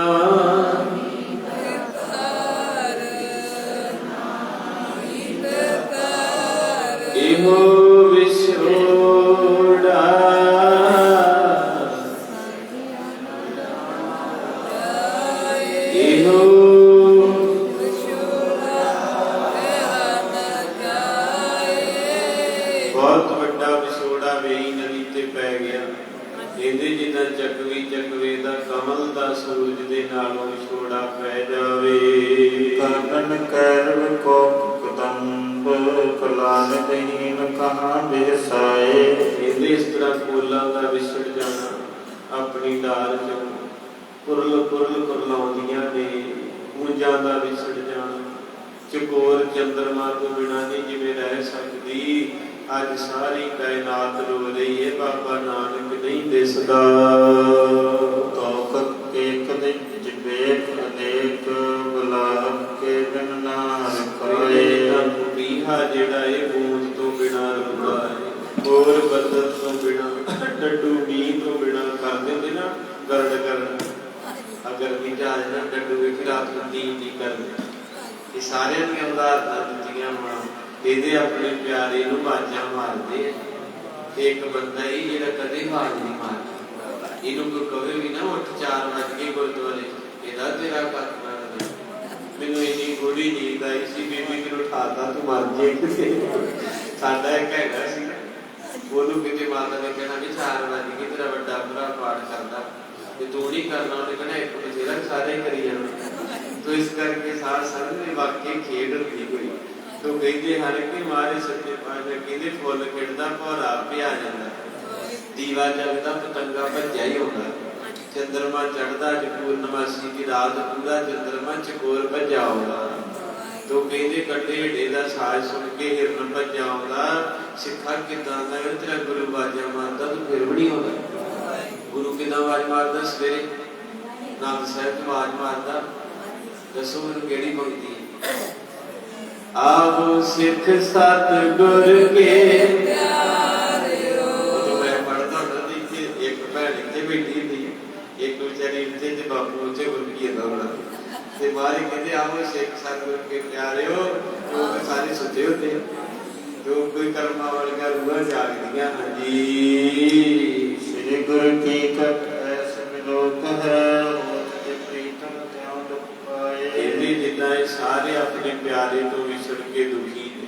ਇਹੋ ਵਿਛੋੜਾ करन कैरव को कदम्ब कलान दहीन कहाँ बेसाए। ਇਹਦੇ ਇਸ ਤਰ੍ਹਾਂ ਫੁੱਲਾਂ ਦਾ ਵਿਛੜ ਜਾਣਾ, ਆਪਣੀ ਡਾਰ ਚੋਂ ਕੁਰਲ ਕੁਰਲ ਕੁਰਲਾਉਂਦੀਆਂ ਨੇ, ਗੂੰਜਾਂ ਦਾ ਵਿਛੜ ਜਾਣਾ, ਚਕੋਰ ਚੰਦਰਮਾ ਤੋਂ ਬਿਨਾਂ ਨਹੀਂ ਜਿਵੇਂ ਰਹਿ ਸਕਦੀ। ਅੱਜ ਸਾਰੀ ਕਾਇਨਾਤ ਰੋ ਰਹੀ ਹੈ, ਬਾਬਾ ਨਾਨਕ ਨਹੀਂ ਦਿਸਦਾ। ਤੌਕਤ ਏਕ ਦੇ ਜਿਵੇਕ ਅਨੇਕ ਬੁਲਾਵ ਕੇ ਬਿਨ ਨਾਰ ਕਾਏ। ਪੀਹਾ ਜਿਹੜਾ ਇਹ ਗੂੰਜ ਤੋਂ ਬਿਨਾਂ ਰੋਂਦਾ ਹੈ, ਹੋਰ ਬੱਦਲ ਤੋਂ ਬਿਨਾਂ, ਡੱਡੂ ਮੀਂਹ ਤੋਂ ਬਿਨਾਂ ਕਰਦੇ ਹੁੰਦੇ ਨਾ ਗਰੜ ਗਰੜ, ਅਗਰ ਵੀ ਜਾ ਨਾ ਡੱਡੂ ਵੇਖ ਰਾਤ ਨੂੰ ਨੀ ਕਰਦੇ। ਇਹ ਸਾਰਿਆਂ ਦੀਆਂ ਉਦਾਹਰਨਾਂ ਦਿੱਤੀਆਂ ਹੋਣ। ਇਹਦੇ ਆਪਣੇ ਪਿਆਰੇ ਨੂੰ ਬਾਜਾਂ ਮਾਰਦੇ ਆ। ਤੇ ਇੱਕ ਬੰਦਾ ਹੀ ਜਿਹੜਾ ਕਦੇ ਆਵਾਜ਼ ਨਹੀਂ ਮਾਰਦਾ, ਇਹਨੂੰ ਕੋਈ ਕਵੇ ਵੀ ਨਾ ਉੱਠ 4 ਵਜੇ ਗੁਰਦੁਆਰੇ, ਇਹਦਾ ਤੇਰਾ ਕੱਖ ਨਾ ਲੱਗੇ। ਮੈਨੂੰ ਇੰਨੀ ਗੂੜੀ ਨੀਂਦ ਆਈ ਸੀ, ਬੀਬੀ ਮੈਨੂੰ ਉਠਾਤਾ ਤੂੰ ਮਰ ਜੇ। ਸਾਡਾ ਇੱਕ ਹੈਗਾ ਸੀ, ਉਹਨੂੰ ਕਿਤੇ ਮਾਤਾ ਨੇ ਕਹਿਣਾ ਵੀ 4 ਵਜੇ ਤੇਰਾ ਵੱਡਾ ਭਰਾ ਪਾਠ ਕਰਦਾ ਤੇ ਤੂੰ ਨਹੀਂ ਕਰਨਾ, ਉਹਨੇ ਕਹਿਣਾ ਇੱਕ ਬਥੇਰਾ ਸਾਰੇ ਕਰੀ ਜਾਣਾ। ਤੋ ਇਸ ਕਰਕੇ ਸਾਰ ਸੰਗ ਦੇ ਵਾਕਈ ਖੇਡ ਹੁੰਦੀ ਕੋਈ। ਤੋ ਕਹਿੰਦੇ ਹਨ ਕਿ ਮਾਰੇ ਸੱਚੇ ਪਾਤਸ਼ਾਹ ਕਹਿੰਦੇ ਫੁੱਲ ਖਿੜਦਾ ਭੌਰਾ ਪਿਆ ਜਾਂਦਾ, ਦੀਵਾ ਜਗਦਾ ਪਤੰਗਾ ਭੱਜਿਆ ਹੀ ਹੁੰਦਾ, ਚੰਦਰਮਾ ਚੜ੍ਹਦਾ ਅੱਜ ਪੂਰਨਮਾਸੀ ਦੀ ਰਾਤ ਪੂਰਾ ਚੰਦਰਮਾ ਚਕੋਰ ਭੱਜਾ ਆਉਂਦਾ। ਤੋ ਕਹਿੰਦੇ ਕੱਟੇ ਢੇ ਦਾ ਸਾਜ਼ ਸੁਣ ਕੇ ਹਿਰਨ ਭੱਜਾ ਆਉਂਦਾ। ਸਿੱਖਾ ਕਿੱਦਾਂ ਦਾ ਤੇਰਾ ਗੁਰੂ ਬਾਜਾ ਮਾਰਦਾ, ਤੂੰ ਫਿਰ ਵੀ ਨਹੀਂ ਆਉਂਦਾ। ਗੁਰੂ ਕਿੱਦਾਂ ਆਵਾਜ਼ ਮਾਰਦਾ? ਸਵੇਰੇ ਨਾਨਕ ਸਾਹਿਬ ਆਵਾਜ਼ ਮਾਰਦਾ। ਦੱਸੋ ਮੈਨੂੰ ਕਿਹੜੀ ਪੰਕਤੀ? ਆਵੋ ਸਿੱਖ ਸਤਿਗੁਰ ਕੇ ਪਿਆਰਿਓ। ਮੈਂ ਪੜ੍ਹਦਾ ਹੁੰਦਾ ਸੀ ਕਿ ਇੱਕ ਭੈਣ ਇੱਥੇ ਬੈਠੀ ਹੁੰਦੀ, ਇੱਕ ਵਿਚਾਰੀ ਇੱਥੇ ਤੇ ਬਾਪੂ ਉੱਥੇ ਗੁਰਕੀ ਦਾ ਹੋਣਾ, ਤੇ ਬਾਹਰ ਕਹਿੰਦੇ ਆਵੋ ਸਿੱਖ ਸਤਿਗੁਰ ਕੇ ਪਿਆਰਿਓ। ਲੋਕ ਸਾਰੇ ਸੁੱਤੇ ਹੁੰਦੇ, ਜੋ ਕੋਈ ਕਰਮਾਂ ਵਾਲੀਆਂ ਰੂਹਾਂ ਜਾਗਦੀਆਂ। ਹਾਂਜੀ, ਸ੍ਰੀ ਗੁਰੂ ਕੀ ਕਟ ਐਸ ਮਿਲੋਕ ਹੈ, ਇਹਦੇ ਜਿੱਦਾਂ ਇਹ ਸਾਰੇ ਆਪਣੇ ਪਿਆਰੇ ਤੋਂ ਵਿਛੜ ਕੇ ਦੁਖੀ ਨੇ।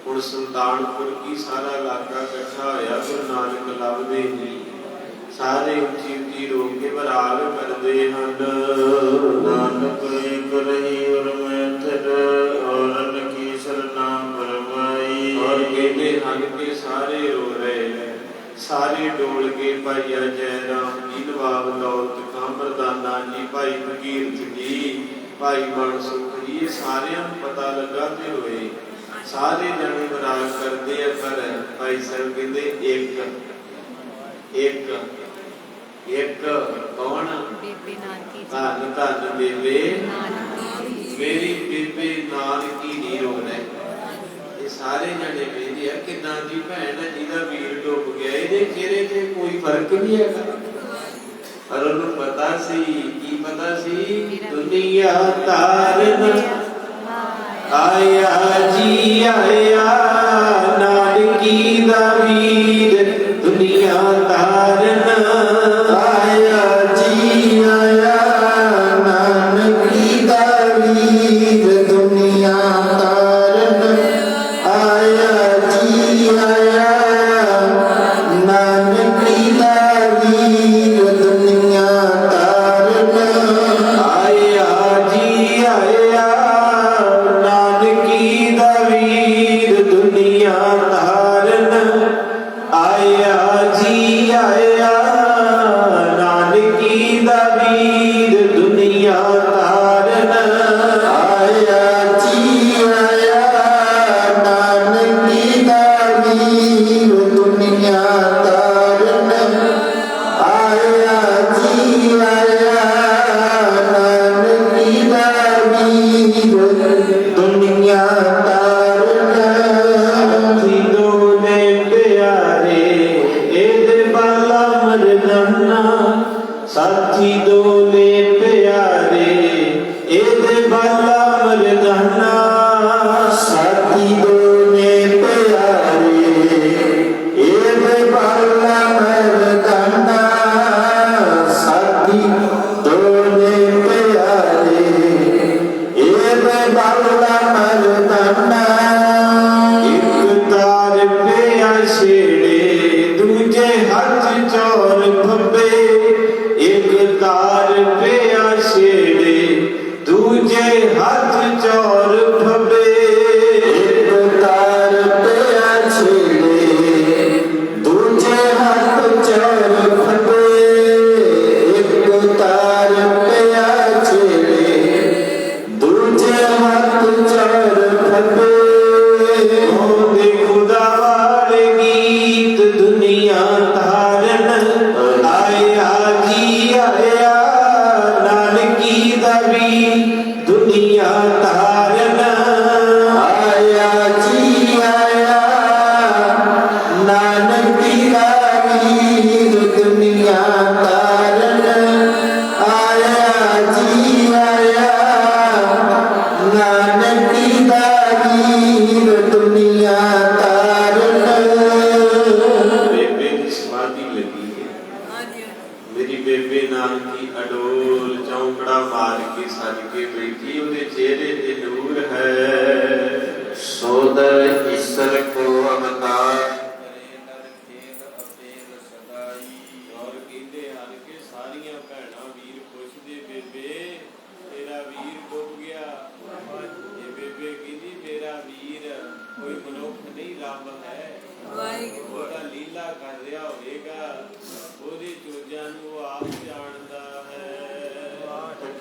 ਹੁਣ ਸੁਲਤਾਨਪੁਰ ਕੀ ਸਾਰਾ ਇਲਾਕਾ ਇਕੱਠਾ ਹੋਇਆ, ਗੁਰੂ ਨਾਨਕ ਲੱਭਦੇ ਨਹੀਂ, ਸਾਰੇ ਉੱਚੀ ਉੱਚੀ ਰੋ ਕੇ ਬਰਾਗ ਕਰਦੇ ਹਨ। ਨਾਨਕ ਏਕ ਰਹੀ ਔਰ ਮੈਂ ਥਿਰ, ਔਰਨ ਕੀ ਸਰਨਾ ਪਰਵਾਈ। ਔਰ ਕਹਿੰਦੇ ਹਨ ਕਿ ਸਾਰੇ ਰੋ ਰਹੇ ਨੇ, ਸਾਰੇ ਡੋਲ ਕੇ ਭਾਈਆ ਜੈ ਰਾਮ ਜੀ, ਨਵਾਬ ਦੌਲਤ ਖਾਂ ਮਰਦਾਨਾ ਜੀ, ਭਾਈ ਫਕੀਰਤ ਜੀ, ਭਾਈ ਮਨ ਸੁਖ ਜੀ, ਇਹ ਸਾਰਿਆਂ ਨੂੰ ਪਤਾ ਲੱਗਾ ਤੇ ਹੋਏ। ਸਾਰੇ ਜਣੇ ਬਰਾਗ ਕਰਦੇ ਆ, ਪਰ ਭਾਈ ਸਾਹਿਬ ਕਹਿੰਦੇ ਇੱਕ ਇੱਕ ਇੱਕ ਕੌਣ? ਧੰਨ ਧੰਨ ਬੇਬੇ ਮੇਰੀ, ਬੇਬੇ ਨਾਨਕੀ ਨਹੀਂ ਰੋ ਰਹੇ। ਇਹ ਸਾਰੇ ਜਣੇ ਕਹਿੰਦੇ ਆ ਕਿਦਾਂ ਦੀ ਭੈਣ ਹੈ ਜਿਹਦਾ ਵੀਰ ਡੁੱਬ ਗਿਆ, ਇਹਦੇ ਚਿਹਰੇ ਤੇ ਕੋਈ ਫਰਕ ਨਹੀਂ ਹੈਗਾ। ਪਰ ਉਹਨੂੰ ਪਤਾ ਸੀ, ਕੀ ਪਤਾ ਸੀ? ਦੁਨੀਆ ਤਾਰਨ ਆਇਆ ਜੀ ਆਇਆ, ਨਾਨਕੀ ਦਾ ਵੀਰ ਦੁਨੀਆ ਤਾਰਨ ਆਇਆ ਜੀ ਆਇਆ, ਨਾਨਕੀ ਦਾ ਵੀਰ ਦੁਨੀਆ ਤਾਰਨ ਆਇਆ ਜੀ ਆਇਆ, ਨਾਨਕੀ ਦਾ ਵੀਰ ਦੁਨੀਆ ਤਾਰਨ ਆਇਆ ਜੀ ਆਇਆ, ਨਾਨਕੀ ਦਾ ਵੀਰ ਦੁਨੀਆ ਤਾਰਨ ਆਇਆ ਜੀ ਆਇਆ, ਨਾਨਕੀ ਦਾ ਵੀਰ ਦੁਨੀਆ ਤਾਰਨ ਆਇਆ ਜੀ ਆਇਆ, ਨਾਨਕੀ ਦਾ ਵੀਰ ਦੁਨੀਆ ਤਾਰਨ ਆਇਆ ਜੀ ਆਇਆ, ਨਾਨਕੀ ਦਾ ਵੀਰ ਦੁਨੀਆ ਤਾਰਨ। ਸਾਥੀ ਦੋਨੇ ਪਿਆਰੇ ਇਹਦੇ ਬਾਲਾ ਮਰਦਾਨਾ, ਸਾਥੀ ਦੋਨੇ ਪਿਆਰੇ ਇਹਦੇ ਬਾਲਾ ਮਰਦਾਨਾ, ਸਾਥੀ ਦੋਨੇ ਪਿਆਰੇ ਇਹਦੇ ਬਾਲਾ ਮਰਦਾਨਾ, ਸਾਥੀ ਦੋਨੇ ਪਿਆਰੇ ਇਹਦੇ ਬਾਲਾ वीर दुनिया तारन। बेबे की समाधि लगी है, मेरी बेबे नाम की अडोल चौंकड़ा मार के सज के बैठी, उहदे चेहरे ते नूर है। सोदर ईश्वर को अवतार और कहते हन के सारियां भैणां वीर पुछदे बेबे तेरा वीर डुब गया। ये बेबे कहती मेरा वीर कोई मनुख नहीं रब है, ਉਹਦਾ ਲੀਲਾ ਕਰ ਰਿਹਾ ਹੋਵੇਗਾ, ਉਹਦੇ ਚੋਜਾਂ ਨੂੰ ਉਹ ਆਪ ਜਾਣਦਾ ਹੈ।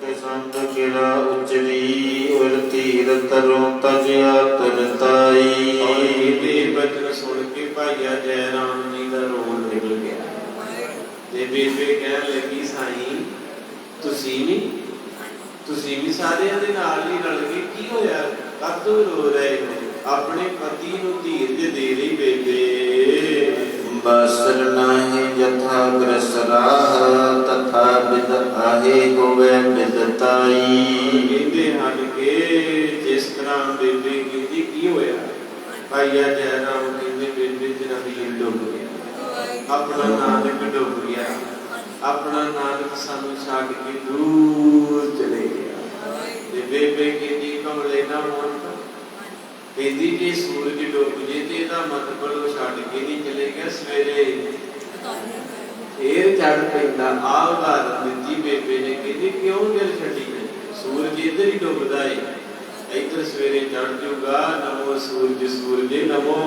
ਕੇ ਸੰਤ ਕਿਰਾ ਉਚਰੀ ਉਰ ਧੀਰ ਤਰੋਂ ਤਜਿਆ ਤਨ ਤਾਈ। ਔਰ ਇਹਦੇ ਬਚਨ ਸੁਣ ਕੇ ਭਾਈਆ ਜੈ ਰਾਮ ਜੀ ਦਾ ਰੋਣ ਨਿਕਲ ਗਿਆ ਤੇ ਬੇਬੇ ਕਹਿਣ ਲੱਗੀ ਸਾਈਂ ਤੁਸੀਂ ਵੀ ਸਾਰਿਆਂ ਦੇ ਨਾਲ ਹੀ ਰਲ ਕੇ ਕੀ ਹੋਇਆ, ਕਾਹਤੋਂ ਰੋ ਰਹੇ ਹੋ? ਆਪਣੇ ਪਤੀ ਨੂੰ ਧੀਰਜ ਦੇ ਲਈ ਬੇਬੇ। ਬਸਰ ਨਾਹਿ ਯਥਾ ਗ੍ਰਸਰਾਹ ਤਥਾ ਬਿਦ ਆਹੇ ਹੋਵੇ ਬਿਦਤਾਈ। ਕਹਿੰਦੇ ਹਨ ਕਿ ਜਿਸ ਤਰ੍ਹਾਂ ਬੇਬੇ ਕਹਿੰਦੀ ਕੀ ਹੋਇਆ, ਭਾਈਆ ਜੈ ਰਾਮ ਕਹਿੰਦੇ ਬੇਬੇ ਤੇਰਾ ਵੀਰ ਡੁੱਬ ਗਿਆ, ਆਪਣਾ ਨਾਨਕ ਡੁੱਬ ਗਿਆ, ਆਪਣਾ ਨਾਨਕ ਸਾਨੂੰ ਛੱਡ ਕੇ ਦੂਰ ਚਲੇ ਗਿਆ। ਤੇ ਬੇਬੇ ਕਹਿੰਦੀ ਕਮਲੇ ਨਾ ਹੋਣ, ਕਹਿੰਦੀ ਜੇ ਸੂਰਜ ਡੁੱਬ ਜੇ ਤੇ ਇਹਦਾ ਮਤਲਬ ਉਹ ਛੱਡ ਕੇ ਨਹੀਂ ਚਲੇ ਗਿਆ, ਸਵੇਰੇ ਫੇਰ ਚੜ ਪੈਂਦਾ। ਆਹ ਉਦਾਹਰਨ ਦਿੱਤੀ ਬੇਬੇ ਨੇ, ਕਹਿੰਦੀ ਕਿਉਂ ਦਿਲ ਛੱਡੀ, ਸੂਰਜ ਇੱਧਰ ਹੀ ਡੁੱਬਦਾ ਏ, ਇੱਧਰ ਸਵੇਰੇ ਚੜ ਜਾਊਗਾ। ਨਮੋ ਸੂਰਜ ਸੂਰਜੇ ਨਮੋ।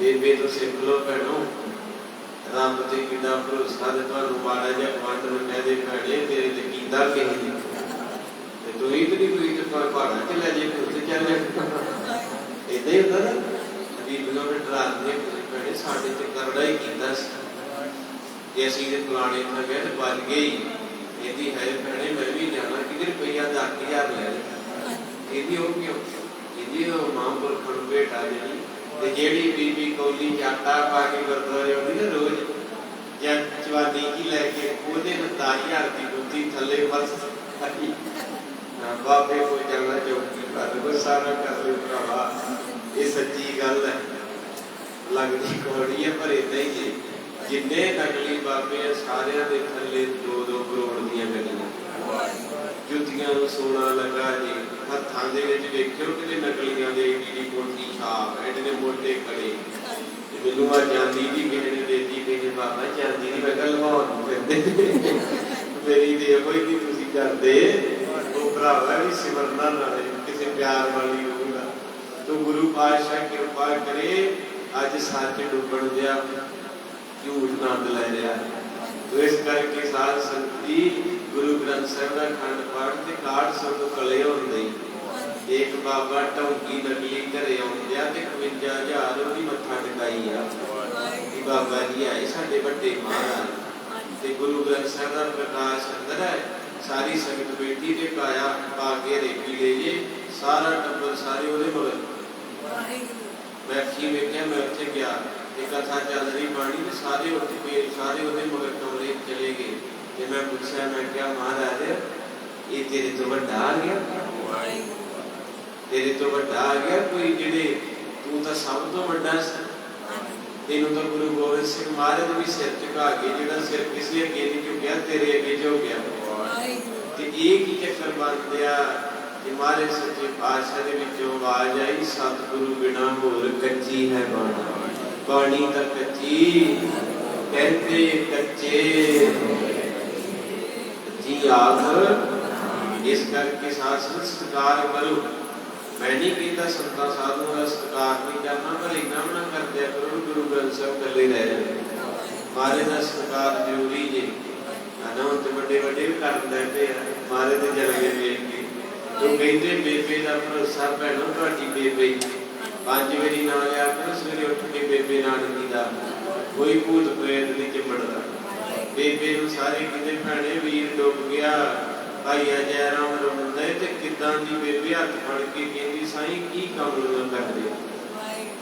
ਬੇਬੇ ਤੋਂ ਸਿੱਖ ਲੋ ਭੈਣੋ, ਰੱਬ ਤੇ ਕਿੰਨਾ ਭਰੋਸਾ। ਤੇ ਤੁਹਾਨੂੰ ਮਾੜਾ ਜਿਹਾ ਪੰਡ ਨੂੰ ਕਹਦੇ ਭੈਣੇ ਤੇਰੇ ਤੇ ਕੀਤਾ ਕਿਸੇ ਨੇ, ਤੇ ਤੂੰ ਹੀ ਤੇ ਕੋਈ ਤੇ ਪਹਾੜਾਂ ਚ ਲੈ ਜੇ, ਉੱਥੇ ਚੱਲ ਜਾ। ਏਦਾਂ ਹੀ ਹੁੰਦਾ ਨਾ, ਬੀਬੀਆਂ ਨੂੰ ਡਰਾਉਂਦੇ ਭੈਣੇ ਸਾਡੇ ਤੇ ਕਰੜਾ ਹੀ ਕੀਤਾ ਸੀ, ਜੇ ਅਸੀਂ ਦੇ ਫਲਾਣੇ ਥਾਂ ਗਏ ਤੇ ਬਚ ਗਏ। ਇਹਦੀ ਹੈ ਭੈਣੇ ਮੈਂ ਵੀ ਜਾਣਾ ਕਿਤੇ ਰੁਪਈਆ 10,000 ਲੈ ਲੈ। ਇਹਦੀ ਉਹ ਕਿਉਂ, ਇਹਦੀ ਉਹ ਮਹਾਂਪੁਰਖ ਨੂੰ ਭੇਟ ਆ ਜਿਹੜੀ, ਤੇ ਜਿਹੜੀ ਬੀਬੀ ਕੌਲੀ ਚ ਆਟਾ ਪਾ ਕੇ ਗੁਰਦੁਆਰੇ ਆਉਂਦੀ ਨਾ ਰੋਜ਼, ਜਾਂ ਚਵਾਨੀ ਕੀ ਲੈ ਕੇ, ਉਹਦੇ ਨੂੰ 10,000 ਦੀ ਬੁੱਧੀ ਥੱਲੇ ਫਸ ਬਾਬੇ ਕੋਈ ਜਾਣਾ ਚੌਕੀ ਕਰ ਲੋ, ਸਾਰਾ ਕਰ ਲੋ ਭਰਾਵਾ। ਇਹ ਸੱਚੀ ਗੱਲ ਹੈ, ਲੱਗਦੀ ਕੋੜੀ ਹੈ ਪਰ ਏਦਾਂ ਹੀ ਜੇ। ਜਿੰਨੇ ਨਕਲੀ ਬਾਬੇ ਆ ਸਾਰਿਆਂ ਦੇ ਥੱਲੇ 2-2 ਕਰੋੜ ਦੀਆਂ ਗੱਲਾਂ, ਜੁੱਤੀਆਂ ਨੂੰ ਸੋਨਾ ਲੱਗਾ ਜੀ, ਹੱਥਾਂ ਦੇ ਵਿੱਚ ਵੇਖਿਓ ਕਿਤੇ ਨਕਲੀਆਂ ਦੇ ਏਡੀ ਮੋਟੀ ਛਾਪ, ਐਡੇ ਮੋਟੇ ਕੜੇ। ਮੈਨੂੰ ਆ ਜਾਂਦੀ ਵੀ ਕਿਸੇ ਨੇ ਦੇਤੀ, ਕਿਸੇ ਬਾਬਾ ਜਾਂਦੀ ਨਹੀਂ, ਮੈਂ ਕਿਹਾ ਲਵਾਉਣ ਫਿਰਦੇ, ਮੇਰੀ ਦੇ ਕੋਈ ਨਹੀਂ ਤੁਸੀਂ ਕਰਦੇ। ਉਹ ਭਰਾਵਾ ਵੀ ਸਿਮਰਨਾ ਨਾਲੇ ਕਿਸੇ ਪਿਆਰ ਵਾਲੀ ਰੂਹ ਦਾ। ਤੋ ਗੁਰੂ ਪਾਤਸ਼ਾਹ ਕਿਰਪਾ ਕਰੇ, ਅੱਜ ਸੱਚ ਡੁੱਬਣ ਦਿਆ, ਝੂਠ ਨੰਦ ਲੈ ਰਿਹਾ। ਤੋ ਇਸ ਕਰਕੇ ਸਾਧ ਸੰਗਤੀ ਗੁਰੂ ਗ੍ਰੰਥ ਸਾਹਿਬ ਦਾ ਖੰਡ ਪਾਠ ਤੇ 61 ਕਲੇ ਹੁੰਦੇ। ਇੱਕ ਬਾਬਾ ਢੌਂਕੀ ਨਕਲੀ ਘਰੇ ਆਉਂਦਿਆ ਤੇ 51,000 ਉਹਦੀ ਮੱਥਾ ਟਿਕਾਈ ਆ। ਕਿ ਬਾਬਾ ਜੀ ਆਏ ਸਾਡੇ ਵੱਡੇ ਮਹਾਰਾਜ, ਤੇ ਗੁਰੂ ਗ੍ਰੰਥ ਸਾਹਿਬ ਦਾ ਪ੍ਰਕਾਸ਼ ਅੰਦਰ ਹੈ। ਸਾਰੀ ਸੰਗਤ ਬੇਟੀ ਤੇ ਕਾਇਆ ਪਾ ਕੇ ਰੇਪੀ ਲੈ ਜੇ, ਸਾਰਾ ਟੱਬਰ ਸਾਰੇ ਉਹਦੇ ਮਗਰ। ਮੈਂ ਕੀ ਵੇਖਿਆ, ਮੈਂ ਉੱਥੇ ਗਿਆ ਤੇ ਕਥਾ ਚੱਲ ਰਹੀ ਬਾਣੀ ਤੇ ਸਾਰੇ ਉੱਠ ਕੇ ਸਾਰੇ ਉਹਦੇ ਮਗਰ ਕਮਰੇ ਚਲੇ ਗਏ। ਤੇ ਮੈਂ ਪੁੱਛਿਆ, ਮੈਂ ਕਿਹਾ ਮਹਾਰਾਜ ਇਹ ਤੇਰੇ ਤੋਂ ਵੱਡਾ ਆ ਗਿਆ, ਤੇਰੇ ਤੋਂ ਵੱਡਾ ਆ ਗਿਆ ਕੋਈ, ਜਿਹੜੇ ਤੂੰ ਤਾਂ ਸਭ ਤੋਂ ਵੱਡਾ ਸੀ। ਤੈਨੂੰ ਤਾਂ ਗੁਰੂ ਗੋਬਿੰਦ ਸਿੰਘ ਮਹਾਰਾਜ ਵੀ ਸਿਰ ਝੁਕਾ ਕੇ, ਜਿਹੜਾ ਸਿਰ ਕਿਸੇ ਅੱਗੇ ਨਹੀਂ ਝੁਕਿਆ ਤੇਰੇ ਅੱਗੇ ਝੁਕ ਗਿਆ। ਤੇ ਇਹ ਕੀ ਚੱਕਰ ਬਣ ਗਿਆ ਕਿ ਮਹਾਰਾਜ ਸੱਚੇ ਪਾਤਸ਼ਾਹ ਦੇ ਵਿੱਚੋਂ ਆਵਾਜ਼ ਆਈ, ਸਤਿਗੁਰੂ ਬਿਨਾ ਹੋਰ ਕੱਚੀ ਹੈ ਬਾਣੀ, ਬਾਣੀ ਤਾਂ ਕੱਚੀ ਕਹਿੰਦੇ ਕੱਚੇ ਜੀ ਆਖ। ਇਸ ਕਰਕੇ ਸਾਧ ਸੰਗਤ ਸਤਿਕਾਰ ਕਰੋ। ਮੈਂ ਨਹੀਂ ਕਹਿੰਦਾ ਸੰਤਾਂ ਸਾਧੂਆਂ ਦਾ ਸਤਿਕਾਰ ਨਹੀਂ ਕਰਨਾ, ਪਰ ਇੰਨਾ ਵੀ ਨਾ ਕਰਦਿਆ ਕਰੋ ਗੁਰੂ ਗ੍ਰੰਥ ਸਾਹਿਬ ਇਕੱਲੇ ਰਹਿ ਜਾਂਦੇ। ਮਹਾਰਾਜ ਦਾ ਸਤਿਕਾਰ ਜ਼ਰੂਰੀ ਜੇ। ਹੁਣ ਤੇ ਵੱਡੇ ਵੱਡੇ ਵੀ ਕਰ ਦਿੰਦੇ ਆ ਮਹਾਰਾਜ ਦੇ ਜਲਵੇ ਵੇਖ ਕੇ। ਉਹ ਕਹਿੰਦੇ ਬੇਬੇ ਦਾ ਭਰੋਸਾ ਭੈਣੋ, ਤੁਹਾਡੀ ਬੇਬੇ 5 ਵਾਰੀ ਨਾਂ ਲਿਆ ਕਰੋ ਸਵੇਰੇ ਉੱਠ ਕੇ ਬੇਬੇ ਨਾਨਕੀ ਦਾ, ਕੋਈ ਭੂਤ ਪ੍ਰੇਤ ਨਹੀਂ ਚਿੰਬੜਦਾ। ਬੇਬੇ ਨੂੰ ਸਾਰੇ ਕਹਿੰਦੇ ਭੈਣੇ ਵੀਰ ਡੁੱਬ ਗਿਆ, ਭਾਈ ਜੈ ਰਾਮ ਰੋਂਦਾ ਤੇ ਕਿੱਦਾਂ ਦੀ ਬੇਬੇ ਹੱਥ ਫੜ ਕੇ ਕਹਿੰਦੀ ਸਾਈਂ ਕੀ ਕੰਮ ਨੂੰ ਕਰਦੇ।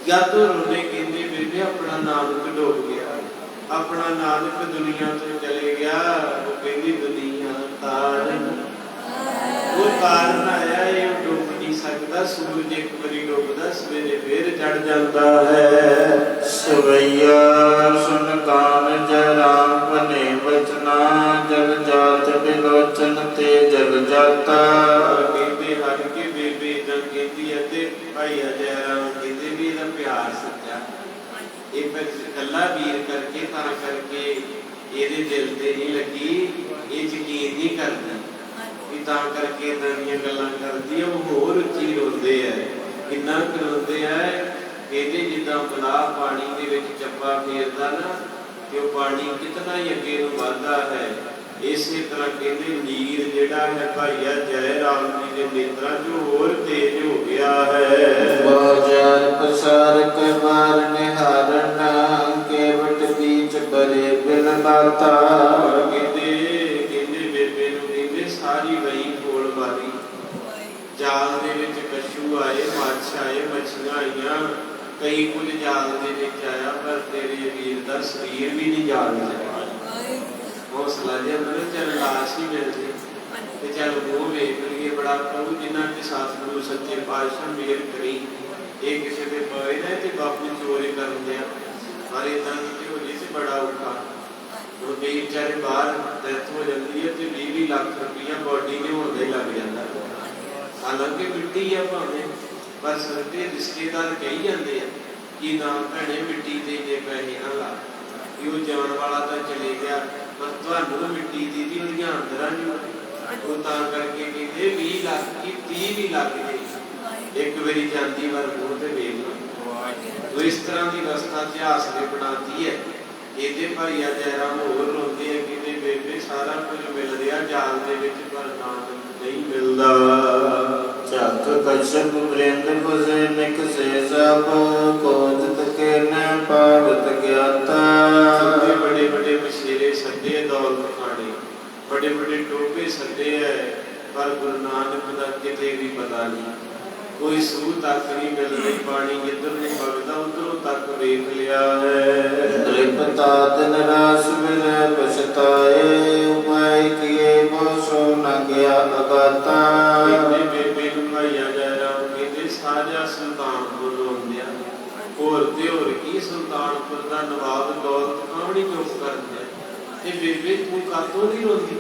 ਜਦ ਰੋਣੇ ਕਹਿੰਦੇ ਬੇਬੇ ਆਪਣਾ ਨਾਨਕ ਡੁੱਬ ਗਿਆ, ਆਪਣਾ ਨਾਨਕ ਦੁਨੀਆ ਤੋਂ ਚਲੇ ਗਿਆ। ਉਹ ਕਹਿੰਦੀ ਦੁਨੀਆ ਤਾਰਨ, ਉਹ ਕਾਰਨ ਆਇਆ ਇਹ ਡੁੱਬ ਨਹੀਂ ਸਕਦਾ, ਸੂਰਜ ਇੱਕ ਵਾਰੀ ਡੁੱਬਦਾ ਸਵੇਰੇ ਫੇਰ ਚੜ ਜਾਂਦਾ ਹੈ। ਸਵਈਆ ਸੁਨ ਕਾਨ ਜੈ ਰਾਮ ਬਨੇ ਬਚਨਾ, ਜਗ ਜਾਤ ਬਿਲੋਚਨ ਤੇ ਜਗ ਜਾਤਾ। ਬੇਬੇ ਹਰ ਕੇ ਬੇਬੇ ਏਦਾਂ ਕਹਿੰਦੀ ਹੈ ਤੇ ਭਾਈ ਅਜੈ ਰਾਮ ਕਹਿੰਦੇ ਵੀ ਇਹਦਾ ਪਿਆਰ ਸੱਚਾ, ਇਹ ਫਿਰ ਇਕੱਲਾ ਵੀਰ ਕਰਕੇ ਤਾਂ ਕਰਕੇ ਇਹਦੇ ਦਿਲ ਤੇ ਨਹੀਂ ਲੱਗੀ, ਇਹ ਯਕੀਨ ਨਹੀਂ ਕਰਦੀ ਵੀ ਤਾਂ ਕਰਕੇ ਏਦਾਂ ਦੀਆਂ ਗੱਲਾਂ ਕਰਦੀ ਹੈ। ਉਹ ਹੋਰ ਉੱਚੀ ਰੋਂਦੇ ਹੈ, ਕਿੰਨਾ ਕੁ ਰੋਂਦੇ ਹੈ, ਇਹਦੇ ਜਿੱਦਾਂ ਬਲਾਹ ਪਾਣੀ ਦੇ ਵਿੱਚ ਚੱਪਾ ਫੇਰਦਾ ਨਾ ਤੇ ਉਹ ਪਾਣੀ ਕਿਤਨਾ ਹੀ ਅੱਗੇ ਨੂੰ ਵੱਧਦਾ ਹੈ, ਇਸੇ ਤਰ੍ਹਾਂ ਕਹਿੰਦੇ ਨੀਰ ਜਿਹੜਾ ਹੈ ਭਾਈਆ ਜੈ ਰਾਮ ਜੀ ਦੇ ਨੇਤਰਾਂ 'ਚ ਹੋਰ ਤੇਜ਼ ਹੋ ਗਿਆ ਹੈ। ਬਾਜ਼ਾਰ ਪਸਾਰ ਕੇ ਬਾਰ ਨਿਹਾਰਨਾ, ਕੇਵਟ ਬੀਚ ਬਰੇ ਬਿਨ ਨਾਤਾ। ਕਹਿੰਦੇ ਬੇਬੇ ਨੂੰ ਕਹਿੰਦੇ ਸਾਰੀ ਵਈ ਕੋਲ ਵਾਰੀ, ਜਾਲ ਦੇ ਵਿੱਚ ਕਛੂ ਆਏ, ਮੱਛ ਆਏ, ਮੱਛੀਆਂ ਆਈਆਂ, ਕਈ ਕੁਝ ਜਾਲ ਦੇ ਵਿੱਚ ਆਇਆ, ਪਰ ਤੇਰੇ ਵੀਰ ਦਾ ਸਰੀਰ ਵੀ ਨਹੀਂ ਜਾਲ ਵਿੱਚ ਆਇਆ। ਹੌਸਲਾ ਜਿਹਾ ਮੈਨੂੰ ਚੱਲ ਲਾਸ਼ ਹੀ ਮਿਲ ਜੇ ਤੇ ਚੱਲ ਉਹ ਵੇਖ ਲਈਏ। ਬੜਾ ਪ੍ਰਭੂ ਜਿਨ੍ਹਾਂ ਦੇ ਸਤਿਗੁਰੂ ਸੱਚੇ ਪਾਤਸ਼ਾਹ ਮੇਰ ਕਰੀ, ਇਹ ਕਿਸੇ ਦੇ ਪਏ ਨੇ ਤੇ ਬਾਪੂ ਚੋਰੀ ਕਰਨ ਦਿਆ, ਪਰ ਏਦਾਂ ਦੀ ਹੋ ਜੇ ਤੇ ਬੜਾ ਔਖਾ। ਹੁਣ ਕਈ ਵਿਚਾਰੇ ਬਾਹਰ ਡੈਥ ਹੋ ਜਾਂਦੀ ਹੈ ਤੇ 20-20 ਲੱਖ ਰੁਪਈਆ ਬੋਡੀ ਦੇ ਹੋਣ ਦਾ ਹੀ ਲੱਗ ਜਾਂਦਾ, ਹਾਲਾਂਕਿ ਮਿੱਟੀ ਆ ਭਾਵੇਂ, ਪਰ ਸਾਡੇ ਰਿਸ਼ਤੇਦਾਰ ਕਹੀ ਜਾਂਦੇ ਆ ਕਿ ਨਾ ਭੈਣੇ ਮਿੱਟੀ ਦੇ ਜੇ ਪੈਸੇ ਨਾ ਲਾ, ਕਿ ਉਹ ਜਾਣ ਵਾਲਾ ਤਾਂ ਚਲੇ ਗਿਆ, ਪਰ ਤੁਹਾਨੂੰ ਮਿੱਟੀ ਦੀ ਉਹਦੀਆਂ ਅੰਦਰਾਂ ਨੂੰ ਉਹ ਤਾਂ ਕਰਕੇ ਕਹਿੰਦੇ 20 ਲੱਖ ਕੀ 30 ਵੀ ਲੱਗ ਗਏ ਇੱਕ ਵਾਰੀ ਜਾਂਦੀ ਵਾਰ ਮੂੰਹ ਤੇ ਵੇਖ ਲਓ। ਉਹ ਇਸ ਤਰ੍ਹਾਂ ਦੀ ਰਸਤਾ ਇਤਿਹਾਸ ਨੇ ਬਣਾਤੀ ਹੈ। ਇਹਦੇ ਭਾਈ ਜੈ ਰਾਮ ਹੋਰ ਰੋਂਦੇ ਆ, ਕਹਿੰਦੇ ਬੇਬੇ ਸਾਰਾ ਕੁਝ ਮਿਲ ਰਿਹਾ ਜਾਲ ਦੇ ਵਿੱਚ, ਪਰ ਨਾਮ ਨਹੀਂ ਮਿਲਦਾ। ਚੱਕ ਕਸ਼ਪ ਬ੍ਰਿੰਦ ਬੁਝੇ ਨਿਕਸੇ ਸਭ, ਕੋਜਤ ਕੇ ਨ ਪਾਵਤ ਗਿਆਤਾ। ਬੜੇ ਬੜੇ ਬਸ਼ੇਰੇ ਸੱਦੇ ਦੌਲਤ ਖਾਣੇ, ਬੜੇ ਬੜੇ ਟੋਪੇ ਸੱਦੇ ਹੈ, ਪਰ ਗੁਰੂ ਨਾਨਕ ਦਾ ਕਿਤੇ ਵੀ ਪਤਾ ਨਹੀਂ, ਕੋਈ ਸੂਹ ਤੱਕ ਨਹੀਂ ਮਿਲ ਰਹੀ, ਪਾਣੀ ਜਿੱਧਰ ਨੂੰ ਵਗਦਾ ਉਧਰੋਂ ਤੱਕ ਵੇਖ ਲਿਆ ਹੈ। ਤ੍ਰਿਪਤਾ ਦਿਨ ਰਾਸ ਮਿਲੇ ਪਛਤਾਏ, ਉਪਾਇ ਕੀਏ ਬਹੁ ਸੋ ਨ ਗਿਆ ਅਗਾਤਾ। ਬੇਬੇ ਨੂੰ ਭਾਈਆ ਜੈ ਰਾਮ ਕਹਿੰਦੇ ਸਾਜਾ ਸੁਲਤਾਨਪੁਰ ਰੋਂਦਿਆ, ਹੋਰ ਤੇ ਹੋਰ ਕੀ ਸੁਲਤਾਨਪੁਰ ਦਾ ਨਵਾਬ ਦੌਲਤ ਖਾਂ ਵੀ ਚੁੱਪ ਕਰਦੇ ਤੇ ਬੇਬੇ ਤੂੰ ਕਾਤੋਂ ਨਹੀਂ ਰੋਂਦੀ,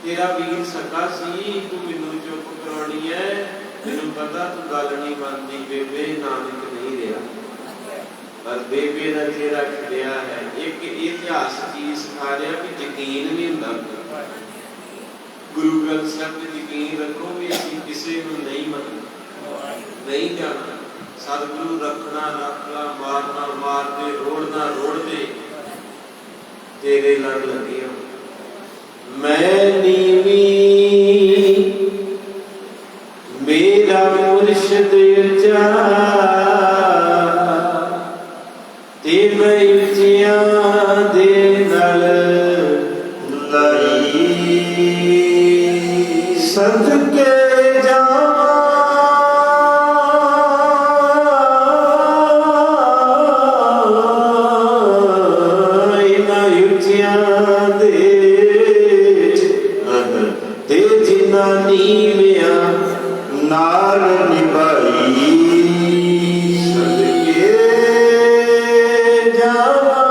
ਤੇਰਾ ਵੀਰ ਸਕਾ ਸੀ, ਤੂੰ ਮੈਨੂੰ ਚੁੱਪ ਕਰਾਉਣੀ ਹੈ, ਮੈਨੂੰ ਪਤਾ ਤੂੰ ਗੱਲ ਨਹੀਂ ਮੰਨਦੀ। ਬੇਬੇ ਨਾਨਕ ਨਹੀਂ ਰਿਹਾ, ਪਰ ਬੇਬੇ ਦਾ ਚਿਹਰਾ ਖਿੜਿਆ ਹੈ। ਇੱਕ ਇਤਿਹਾਸ ਚੀਜ਼ ਸਿਖਾ ਰਿਹਾ ਕਿ ਯਕੀਨ ਨਹੀਂ ਹੁੰਦਾ, ਗੁਰੂ ਗ੍ਰੰਥ ਸਾਹਿਬ ਤੇ ਯਕੀਨ ਰੱਖੋ ਵੀ ਅਸੀਂ ਕਿਸੇ ਨੂੰ ਨਹੀਂ ਮੰਨਣਾ, ਨਹੀਂ ਜਾਣਾ। ਸਤਿਗੁਰੂ ਰੱਖਣਾ ਰੱਖ ਲਾ, ਮਾਰਨਾ ਮਾਰ ਦੇ, ਰੋੜਨਾ ਰੋੜ ਦੇ, ਤੇਰੇ ਲੜ ਲੱਗਿਆ। ਮੈਂ ਨੀਵੀਂ ਮੇਰਾ ਮੁਰਸ਼ਿਦ ਉੱਚਾ, ਤੇ ਮੈਂ ਉੱਚਿਆਂ ਦੇ ਨਾਲ ਲਈ ਸਦਕੇ ਜਾਵਾਂ। ਇਹਨਾਂ ਉੱਚਿਆਂ ਦੇ ਤੇ ਜਿਨ੍ਹਾਂ ਨੀਵਿਆਂ ਨਾਲ ਨਿਭਾਈ, ਸਦਕੇ ਜਾਵਾਂ।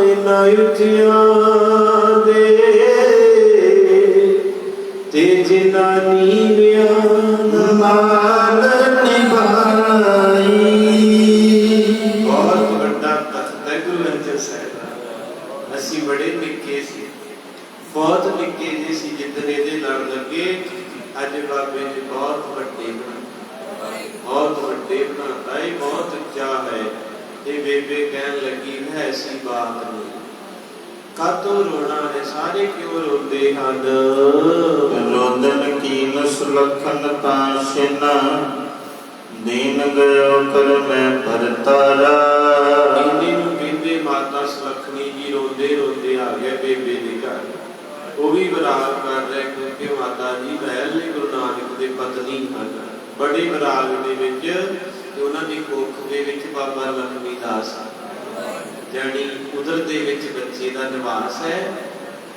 ਇਹਨਾਂ ਉੱਚਿਆਂ ਦੇ ਤੇ ਜਿਨ੍ਹਾਂ ਨੀਵਿਆਂ ਨਾਲ ਨਿਭਾਈ। ਬਹੁਤ ਵੱਡਾ ਤਖਤ ਹੈ ਗੁਰੂ ਅੰਗਦ ਸਾਹਿਬ ਦਾ। ਅਸੀਂ ਬੜੇ ਨਿੱਕੇ ਸੀ, ਬਹੁਤ ਨਿੱਕੇ ਜਿਹੇ ਸੀ, ਜਿੱਦਣ ਇਹਦੇ ਲੜ ਲੱਗੇ ਅੱਜ ਬਾਬੇ ਜੀ ਬਹੁਤ ਵੱਡੇ ਬਹੁਤ ਵੱਡੇ ਬਣਾਤਾ, ਇਹ ਬਹੁਤ ਉੱਚਾ ਹੈ। ਤੇ ਬੇਬੇ ਕਹਿਣ ਲੱਗੀ ਹੈ ਐਸੀ ਬਾਤ ਨਹੀਂ, ਕਾਤੋਂ ਰੋਣਾ ਹੈ, ਸਾਰੇ ਕਿਉਂ ਰੋਂਦੇ ਹਨ। ਰੋਦਨ ਕੀਨ ਸੁਲਖਨ ਪਾਸ਼ਿਨ, ਦੀਨ ਗਇਓ ਕਰ ਮੈਂ ਭਰਤਾਰਾ। ਇੰਨੇ ਨੂੰ ਕਹਿੰਦੇ ਮਾਤਾ ਸੁਲੱਖਣੀ ਜੀ ਰੋਂਦੇ ਰੋਂਦੇ ਆ ਗਏ ਬੇਬੇ ਦੇ ਘਰ। ਉਹ ਵੀ ਵਿਰਾਗ ਕਰ ਰਹੇ ਕਿਉਂਕਿ ਮਾਤਾ ਜੀ ਮਹਿਲ ਨੇ ਗੁਰੂ ਨਾਨਕ ਦੇ ਪਤਨੀ ਹਨ, ਬੜੇ ਵਿਰਾਗ ਦੇ ਵਿੱਚ, ਤੇ ਉਹਨਾਂ ਦੀ ਕੁੱਖ ਦੇ ਵਿੱਚ ਬਾਬਾ ਲਖਮੀ ਦਾਸ ਜਾਣੀ ਉਦਰ ਦੇ ਵਿੱਚ ਬੱਚੇ ਦਾ ਨਿਵਾਸ ਹੈ।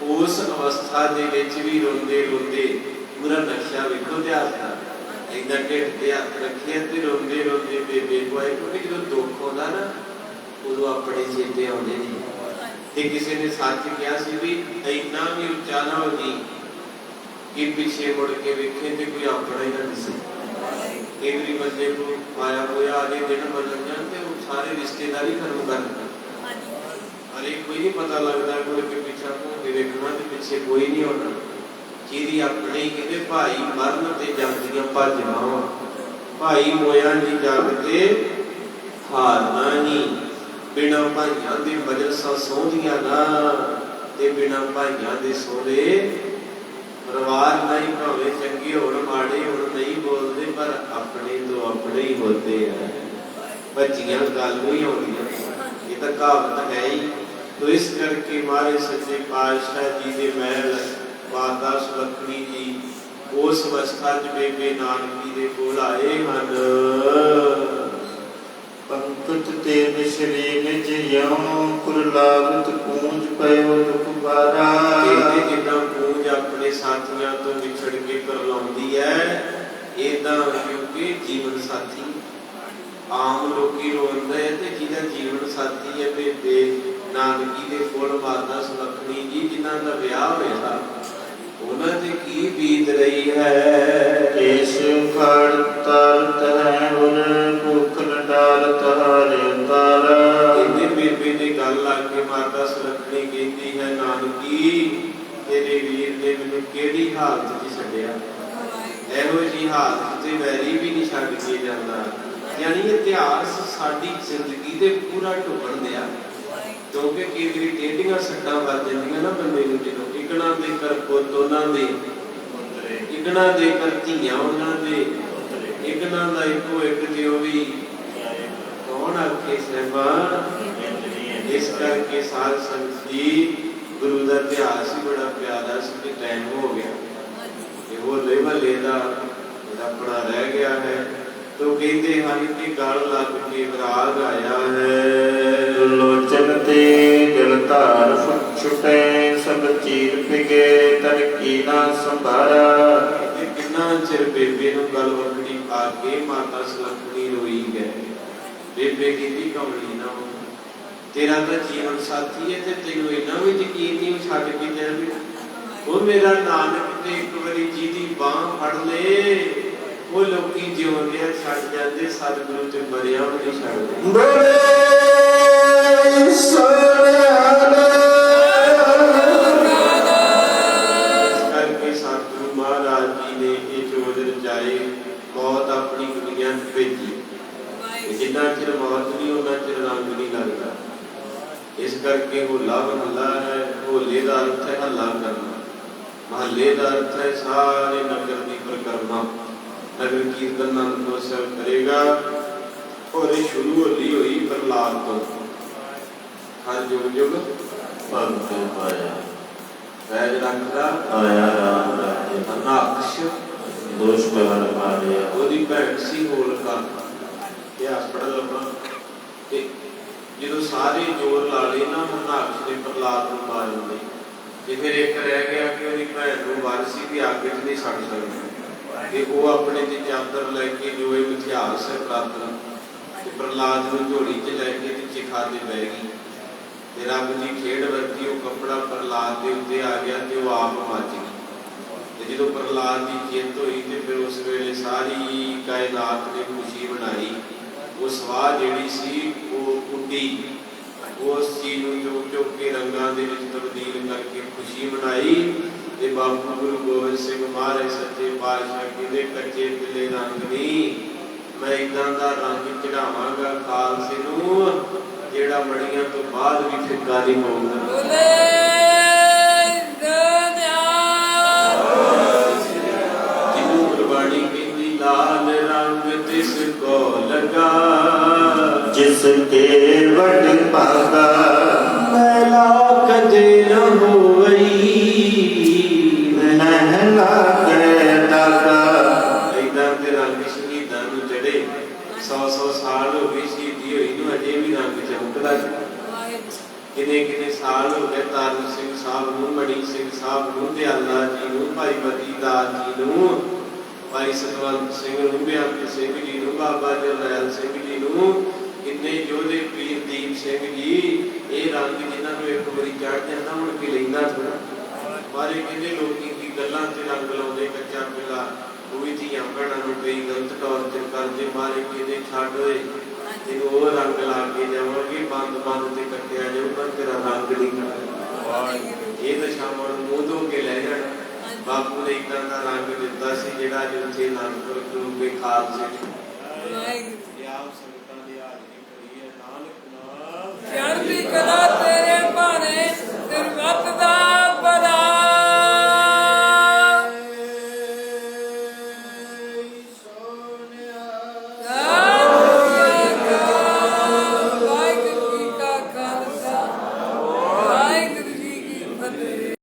उस अवस्था दे विच भी रोंदे रोंदे पूरा नक्शा वेखो ध्यान नाल इदा ढिड ते हथ रखिए ते रोंदे रोंदे बेबे को आए क्योंकि जो दुख होंदा ना उदों अपने चेते आउंदे ने ते किसी ने सच कहा सी भी इन्ना भी उच्चा ना हो जी कि पिछे मुड़ के वेखे ते कोई अपना ही ना दिसे कई बारी बंदे को माया होया आगे दिन बदल जाए ते सारे रिश्तेदारी खत्म कर देते अरे कोई नहीं पता लगता मुड़ के पीछा घूम के वेखना ते पिछे कोई नहीं होना जिहदी अपने ही कहते भाई मरन ते जगदियां भजना वा भाई मोया नहीं जागते हारना नहीं बिना भाइयों के मजलसा सोहदियां ना ते बिना भाइयों के सोहरे परिवार नहीं भावे चंगे होण माड़े होण नहीं बोलते पर अपने तो अपने ही होते हैं भज्जियां गल नहीं आउंदियां ये तो कहावत है ही तो इस करके महाराज सच्चे पातशाह जी के महल माता सुलखनी जी उस अवस्था च बेबे नानकी दे कोल आए हन पंकज ते मिश्री निज यौं कुरलागत पूंज पयो दुख बारा कहते जिदा पूंज अपने साथियों तो विछड़ के करलाउंदी है इदा क्योंकि जीवन साथी आम लोकी रोंदे ते जिहदा जीवन साथी है बेबे नानकी दे कोल माता सुलखनी जी जिन्हां दा विआह होया उन्हां ते की बीत रही है केश उखाड़ तारत है उन भूख न डालत हारे तारा इन्ने बेबे ने गल आके माता सुलखनी कहती है नानकी तेरे वीर ने मैनूं किहड़ी हालत च छड्डिया एहो जी हालत ते वैरी भी नहीं छड्ड के जांदा यानी इतिहास साडी जिंदगी दे पूरा ढुकण दिया क्योंकि कई बारी टेढ़ियां सट्टां वज जांदियां ना बंदे नूं जदों इकना दे कर पुੱਤ उन्हां दे इकना दे कर धीआं उन्हां दे इकना दा इक्को एक दिओ भी कौन आखे सहबा इस करके साध संगत जी गुरु दा इतिहास ही बड़ा प्यारा सी कि टाइम हो गया ये वो लेवले दा अपना रह गया है तो कहते हैं कि गल लग के विराग आया है लोचन ते जलधार छुटे सब चीर पिगे तन की ना संभारा कितना चिर बेबे नूं गल वकड़ी पा के माता सुलखनी रोई गए बेबे कहती कमली ना हो तेरा तो जीवन साथी है ते तैनूं इन्ना भी यकीन नहीं छड्ड के जावे वो मेरा नानक ते एक बारी जिहदी बांह फड़ ले वो लोकी जिउंदे छड़ जाते सतगुरु ते मरिया भी नहीं छड़दे बोले सोनियाला करके सतगुरु महाराज जी ने ये जोत रचाए मौत अपनी दुनिया में भेजी जिन्ना चिर मौत नहीं उन्ना चिर रंग नहीं लगता इस करके होला महला है होले का अर्थ है हल्ला करना महल्ले का अर्थ है सारे नगर की परिक्रमा नगर कीर्तन आनंद करेगा और ये शुरू होली हुई प्रहलाद तो हर युग युग भगत पाया वैज रखदा आया राम राजे अनाक्ष दुष्ट हर मारिया ओदी भैन सी होलका इतिहास पढ़ लगा ते ਜਦੋਂ ਸਾਰੇ जोर ला ले ना अनाक्ष ने प्रहलाद ਨੂੰ ਮਾਰ ਦਿੰਦੇ ਤੇ ਫਿਰ ਇੱਕ ਰਹਿ ਗਿਆ ਕਿ ਉਹਦੀ ਭੈਣ ਨੂੰ ਵਾਰਸੀ ਵੀ ਅੱਗ 'ਚ ਨਹੀਂ ਸੜ ਸਕਦੀ ਤੇ ਉਹ ਆਪਣੇ ਤੇ ਚਾਦਰ ਲੈ ਕੇ ਜੋ ਇਹ ਇਤਿਹਾਸ ਹੈ ਪ੍ਰਾਤਨ ਤੇ ਪ੍ਰਹਲਾਦ ਨੂੰ ਝੋਲੀ 'ਚ ਲੈ ਕੇ ਤੇ ਚਿਖਾ ਤੇ ਬਹਿ ਗਈ ਤੇ ਰੱਬ ਦੀ ਖੇਡ ਵਰਤੀ ਉਹ ਕੱਪੜਾ ਪ੍ਰਹਲਾਦ ਦੇ ਉੱਤੇ ਆ ਗਿਆ ਤੇ ਉਹ ਆਪ ਮੱਚ ਗਈ ਤੇ ਜਦੋਂ ਪ੍ਰਹਲਾਦ ਦੀ ਜਿੱਤ ਹੋਈ ਤੇ ਫਿਰ ਉਸ ਵੇਲੇ ਸਾਰੀ ਕਾਇਨਾਤ ਨੇ ਖੁਸ਼ੀ ਮਨਾਈ ਉਹ ਸਵਾਹ ਜਿਹੜੀ ਸੀ ਉਹ ਉੱਡੀ ਉਸ ਚੀਜ਼ ਨੂੰ ਚੁੱਕ ਚੁੱਕ ਕੇ ਰੰਗਾਂ ਦੇ ਵਿੱਚ ਤਬਦੀਲ ਕਰਕੇ ਖੁਸ਼ੀ ਮਨਾਈ ਤੇ ਬਾਪੂ ਗੁਰੂ ਗੋਬਿੰਦ ਸਿੰਘ ਮਹਾਰਾਜ ਸੱਚੇ ਪਾਤਸ਼ਾਹ ਕਹਿੰਦੇ ਕੱਚੇ ਪੀਲੇ ਰੰਗ ਨਹੀਂ ਮੈਂ ਇਦਾਂ ਦਾ ਰੰਗ ਚੜਾਵਾਂਗਾ ਖਾਲਸੇ ਨੂੰ ਜਿਹੜਾ ਮੜੀਆਂ ਤੋਂ ਬਾਅਦ ਵੀ ਫਿੱਕਾ ਨਹੀਂ ਹੋਊਗਾ ਜਿਹਨੂੰ ਗੁਰਬਾਣੀ ਕਹਿੰਦੀ ਲਾਲ ਰੰਗ ਤਿਸ ਕੋ ਲਗਾ जिसके वट पागा मैला कदे न होई नहला के दागा इदां ते रंग शहीदां नूं चढ़े 100 साल हो गए शहीदी होई नूं अजे भी रंग चमकदा ਕਿੰਨੇ ਕਿੰਨੇ ਸਾਲ ਹੋ ਗਏ ਤਾਰਨ ਸਿੰਘ ਸਾਹਿਬ ਨੂੰ, ਮਣੀ ਸਿੰਘ ਸਾਹਿਬ ਨੂੰ, ਦਿਆਲਾ ਜੀ ਨੂੰ, ਭਾਈ ਮਤੀ ਦਾਸ ਜੀ ਨੂੰ, ਭਾਈ ਸਤਵੰਤ ਸਿੰਘ ਨੂੰ, ਬੇਅੰਤ ਸਿੰਘ ਜੀ ਨੂੰ, ਬਾਬਾ ਜਰਨੈਲ ਸਿੰਘ ਜੀ ਨੂੰ, ਕਿੰਨੇ ਯੋਧੇ ਪੀਰ ਦੀਪ ਸਿੰਘ ਜੀ। ਇਹ ਰੰਗ ਜਿਨ੍ਹਾਂ ਨੂੰ ਇੱਕ ਵਾਰੀ ਚੜ ਜਾਂਦਾ ਮੁੜ ਕੇ ਲੈਂਦਾ ਥੋੜਾ। ਮਾਰੇ ਕਿੰਨੇ ਲੋਕੀ ਕੀ ਗੱਲਾਂ ਤੇ ਰੰਗ ਲਾਉਂਦੇ ਕੱਚਾ ਪਿਲਾ, ਉਹ ਵੀ ਧੀਆਂ ਭੈਣਾਂ ਨੂੰ ਕਈ ਗਲਤ ਟੌਰਚਰ ਕਰਦੇ। ਮਾਰੇ ਕਿੰਨੇ ਛੱਡ ਹੋਏ ਤੈਨੂੰ ਉਹ ਰੰਗ ਲਾ ਕੇ ਜਾਵਾਂਗੇ, ਬੰਦ ਬੰਦ ਤੇ ਕੱਟਿਆ ਜਾਊਗਾ, ਤੇਰਾ ਰੰਗ ਨਹੀਂ ਕਰਨਾ। ਇਹ ਤਾਂ ਸ਼ਾਮਾਂ ਨੂੰ ਮੂੰਹ ਧੋ ਕੇ ਲੈ ਜਾਣਾ। ਬਾਪੂ ਨੇ ਇੱਦਾਂ ਦਾ ਰੰਗ ਦਿੱਤਾ ਸੀ ਜਿਹੜਾ ਅੱਜ ਉੱਥੇ ਅਨੰਦਪੁਰ ਗੁਰੂ ਕੇ ਖਾਲਸੇ ਆਪ ਸੰਗਤਾਂ ਦੀ ਹਾਜ਼ਰੀ ਕਰੀਏ। ਨਾਨਕ ਨਾਮ ਚੜ੍ਹਦੀ ਕਲਾ